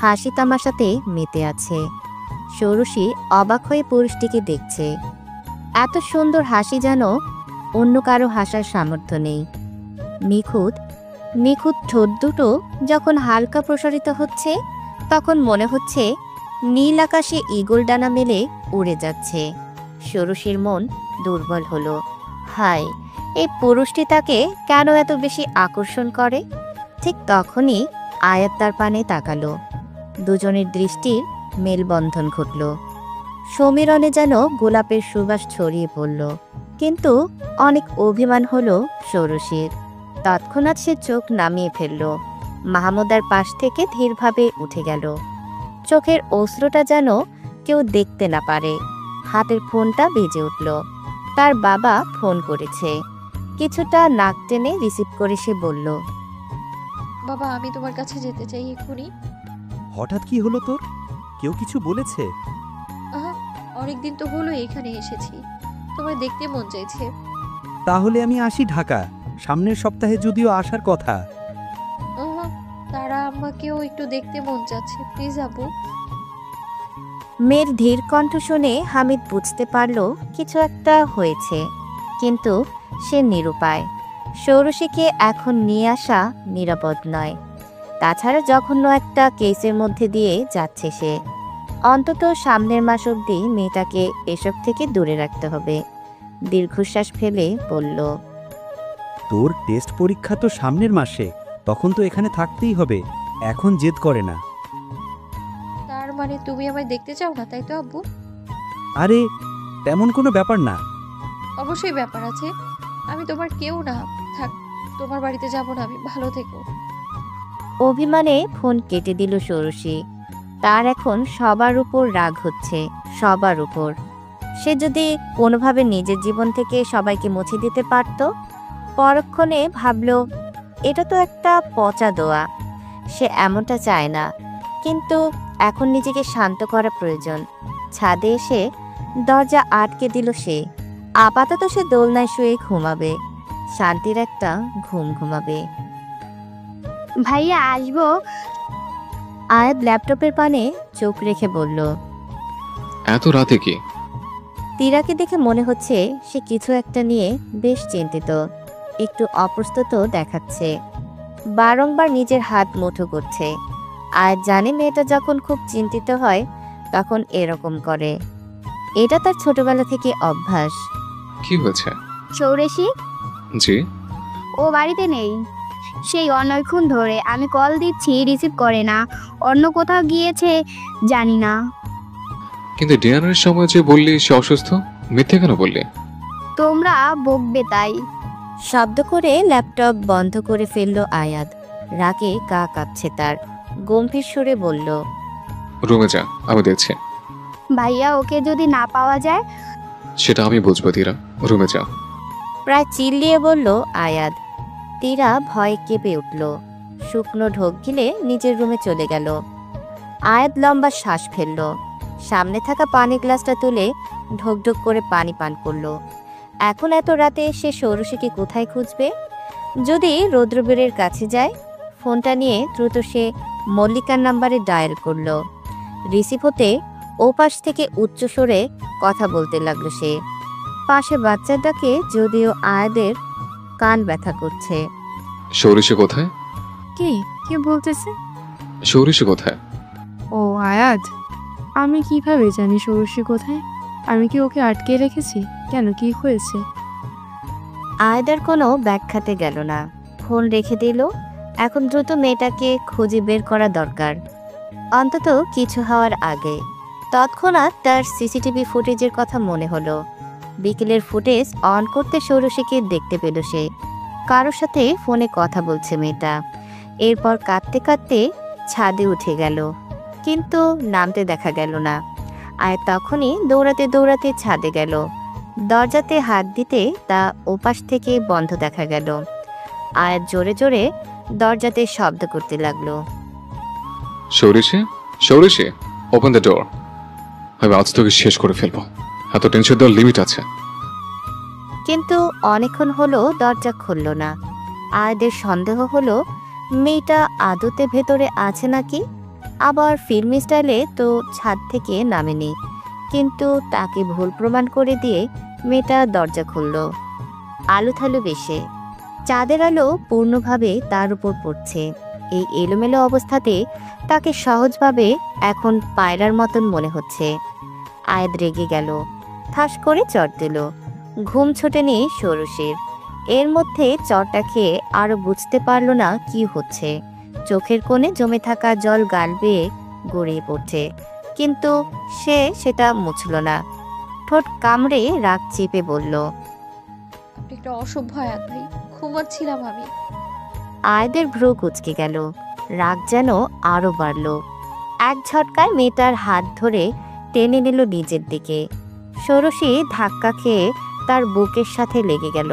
হাসি তামাশাতে মেতে আছে। ষোড়শী অবাক হয়ে পুরুষটিকে দেখছে। এত সুন্দর হাসি যেন অন্য কারো হাসার সামর্থ্য নেই। নিখুঁত নিখুঁত ঠোঁট দুটো যখন হালকা প্রসারিত হচ্ছে, তখন মনে হচ্ছে নীল আকাশে ঈগল ডানা মেলে উড়ে যাচ্ছে। ষোড়শীর মন দুর্বল হলো। হায়, এই পুরুষটি তাকে কেন এত বেশি আকর্ষণ করে? ঠিক তখনই আয়াত তার পানে তাকালো। দুজনের দৃষ্টির মেলবন্ধন ঘটল। সমীরণে যেন গোলাপের সুবাস ছড়িয়ে পড়ল। কিন্তু অনেক অভিমান হলো ষোড়শীর। তৎক্ষণাৎ সে চোখ নামিয়ে ফেলল। মাহমুদার পাশ থেকে ধীরভাবে উঠে গেল। চোখের অশ্রুটা যেন কেউ দেখতে না পারে। হাতের ফোনটা বেজে উঠল। তার বাবা ফোন করেছে। কিছুটা নাক টেনে রিসিভ করে সে বলল, বাবা, আমি তোমার কাছে যেতে চাই এক্ষুনি। হঠাৎ কি হলো তোর? কেউ কিছু বলেছে? অনেকদিন তো হলো এখানে এসেছি, তোমায় দেখতে মন চাইছে। তাহলে আমি আসি ঢাকা। সামনের সপ্তাহে যদিও আসার কথা। তারা আমাকেও একটু দেখতে মন চাচ্ছে, প্লিজ আব্বু। মেয়ের ধীর কণ্ঠ শুনে হামিদ বুঝতে পারল কিছু একটা হয়েছে, কিন্তু সে নিরুপায়। ষোড়শীকে এখন নিয়ে আসা নিরাপদ নয়। তাছাড়া জঘন্য একটা কেসের মধ্যে দিয়ে যাচ্ছে সে। অন্তত সামনের মাস অবধি মেয়েটাকে এসব থেকে দূরে রাখতে হবে। দীর্ঘশ্বাস ফেলে বলল, তোর টেস্ট পরীক্ষা তো সামনের মাসে, তখন তো এখানে থাকতেই হবে। এখন জেদ করে না। তার মানে তুমি আমায় দেখতে চাও না, তাই তো আব্বু? আরে তেমন কোনো ব্যাপার না। অবশ্যই ব্যাপার আছে। আমি তোমার কেউ না। থাক, তোমার বাড়িতে যাব না আমি, ভালো থেকো। অভিমানে ফোন কেটে দিল ষোড়শী। তার এখন সবার উপর রাগ হচ্ছে, সবার উপর। সে যদি কোনোভাবে নিজের জীবন থেকে সবাইকে মুছে দিতে পারত। পরক্ষণে ভাবল, এটা তো একটা পচা দোয়া। সে এমনটা চায় না, কিন্তু এখন নিজেকে শান্ত করা প্রয়োজন। ছাদে এসে দরজা আটকে দিল সে। আপাতত সে দোলনায় শুয়ে ঘুমাবে, শান্তির একটা ঘুম ঘুমাবে। ভাইয়া আসবো? আয়াত ল্যাপটপের পানে চোখ রেখে বলল, এত রাতে কি? তীরাকে দেখে মনে হচ্ছে সে কিছু একটা নিয়ে বেশ চিন্তিত, একটু অপ্রস্তুত দেখাচ্ছে। বারংবার নিজের হাত মুঠো করছে। আর জানে মেয়েটা যখন খুব চিন্তিত হয় তখন এরকম করে। এটা তার ছোটবেলা থেকে অভ্যাস। কি হয়েছে? ষোড়শী জি। ও বাড়িতে নেই। সেই অনেকক্ষণ ধরে আমি কল দিচ্ছি, রিসিভ করে না। অন্য কোথাও গিয়েছে জানি না। কিন্তু ডিনারের সময় যে বললি সে অসুস্থ, মিথ্যে কেন বললি? তোমরা বকবে তাই। শব্দ করে ল্যাপটপ বন্ধ করে ফেলল আয়াত। রাগে গা কাঁপছে তার। গম্ভীর সুরে বলল, রুমে যা, আমি দেখছি। ভাইয়া, ওকে যদি না পাওয়া যায়? সেটা আমি বুঝবো তীরা, রুমে যা। প্রায় চিল্লিয়ে বলল আয়াত। তীরা ভয়ে কেঁপে উঠল। শুকনো ঢোক গিলে নিজের রুমে চলে গেল। আয়াত লম্বা শ্বাস ফেলল। সামনে থাকা পানি গ্লাসটা তুলে ঢোক ঢোক করে পানি পান করল। এখন এত রাতে সে ষোড়শীকে কোথায় খুঁজবে? যদি রৌদ্রবীরের কাছে যায়? ফোনটা নিয়ে দ্রুত সে মল্লিকার নাম্বারে ডায়াল করল। রিসিভ হতে ওপাশ থেকে উচ্চস্বরে কথা বলতে লাগলো সে। পাশে বাচ্চাটাকে যদিও আয়াদের কান ব্যথা করছে। ষোড়শী কোথায়? কি বলতেছে? ষোড়শী কোথায়? ও আয়াত, আমি কিভাবে জানি ষোড়শী কোথায়? আমি কি ওকে আটকে রেখেছি? কেন, কি হয়েছে? আয়াদের কোনো ব্যাখ্যাতে গেল না, ফোন রেখে দিল। এখন দ্রুত মেয়েটাকে খুঁজে বের করা দরকার, অন্তত কিছু হওয়ার আগে। তৎক্ষণাৎ তার সিসিটিভি ফুটেজের কথা মনে হলো। বিকেলের ফুটেজ অন করতে ষোড়শীকে দেখতে পেল সে। কারোর সাথে ফোনে কথা বলছে মেয়েটা। এরপর কাঁদতে কাঁদতে ছাদে উঠে গেল, কিন্তু নামতে দেখা গেল না। আর তখনই দৌড়াতে দৌড়াতে ছাদে গেল। দরজাতে হাত দিতে তা ওপাশ থেকে বন্ধ দেখা গেল। আর জোরে জোরে দরজাতে শব্দ করতে লাগলো। ষোড়শী, ষোড়শী, ওপেন দ্য ডোর। আমি আজ তোকে শেষ করে ফেলবো। এত টেনশন দেওয়ার লিমিট আছে। কিন্তু অনেকক্ষণ হলো দরজা খুলল না। আয়াদের সন্দেহ হলো মেয়েটা আদতে ভেতরে আছে নাকি। আবার ফিল্মি স্টাইলে তো ছাদ থেকে নামেনি, কিন্তু তাকে ভুল প্রমাণ করে দিয়ে মেয়েটা দরজা খুলল। আলো থালু বেশে, চাঁদের আলো পূর্ণভাবে তার উপর পড়ছে। এই এলোমেলো অবস্থাতে তাকে সহজভাবে এখন পায়রার মতন মনে হচ্ছে। আয়াত রেগে গেল, ঠাস করে চট দিল। ঘুম ছোটেনি ষোড়শীর। এর মধ্যে চটটা খেয়ে আরো বুঝতে পারল না কি হচ্ছে। চোখের কোণে জমে থাকা জল গাল বেয়ে গড়িয়ে পড়ছে, কিন্তু সে সেটা মুছল না। ঠোঁট কামড়ে রাগ চেপে বলল, আপনি একটা অসভ্য আয়াত ভাই। ঘুমাচ্ছিলাম আমি। আয়াদের ভ্রু কুঁচকে গেল, রাগ যেন আরো বাড়ল। এক ঝটকায় মেয়েটার হাত ধরে টেনে নিল নিজের দিকে। ষোড়শী ধাক্কা খেয়ে তার বুকের সাথে লেগে গেল।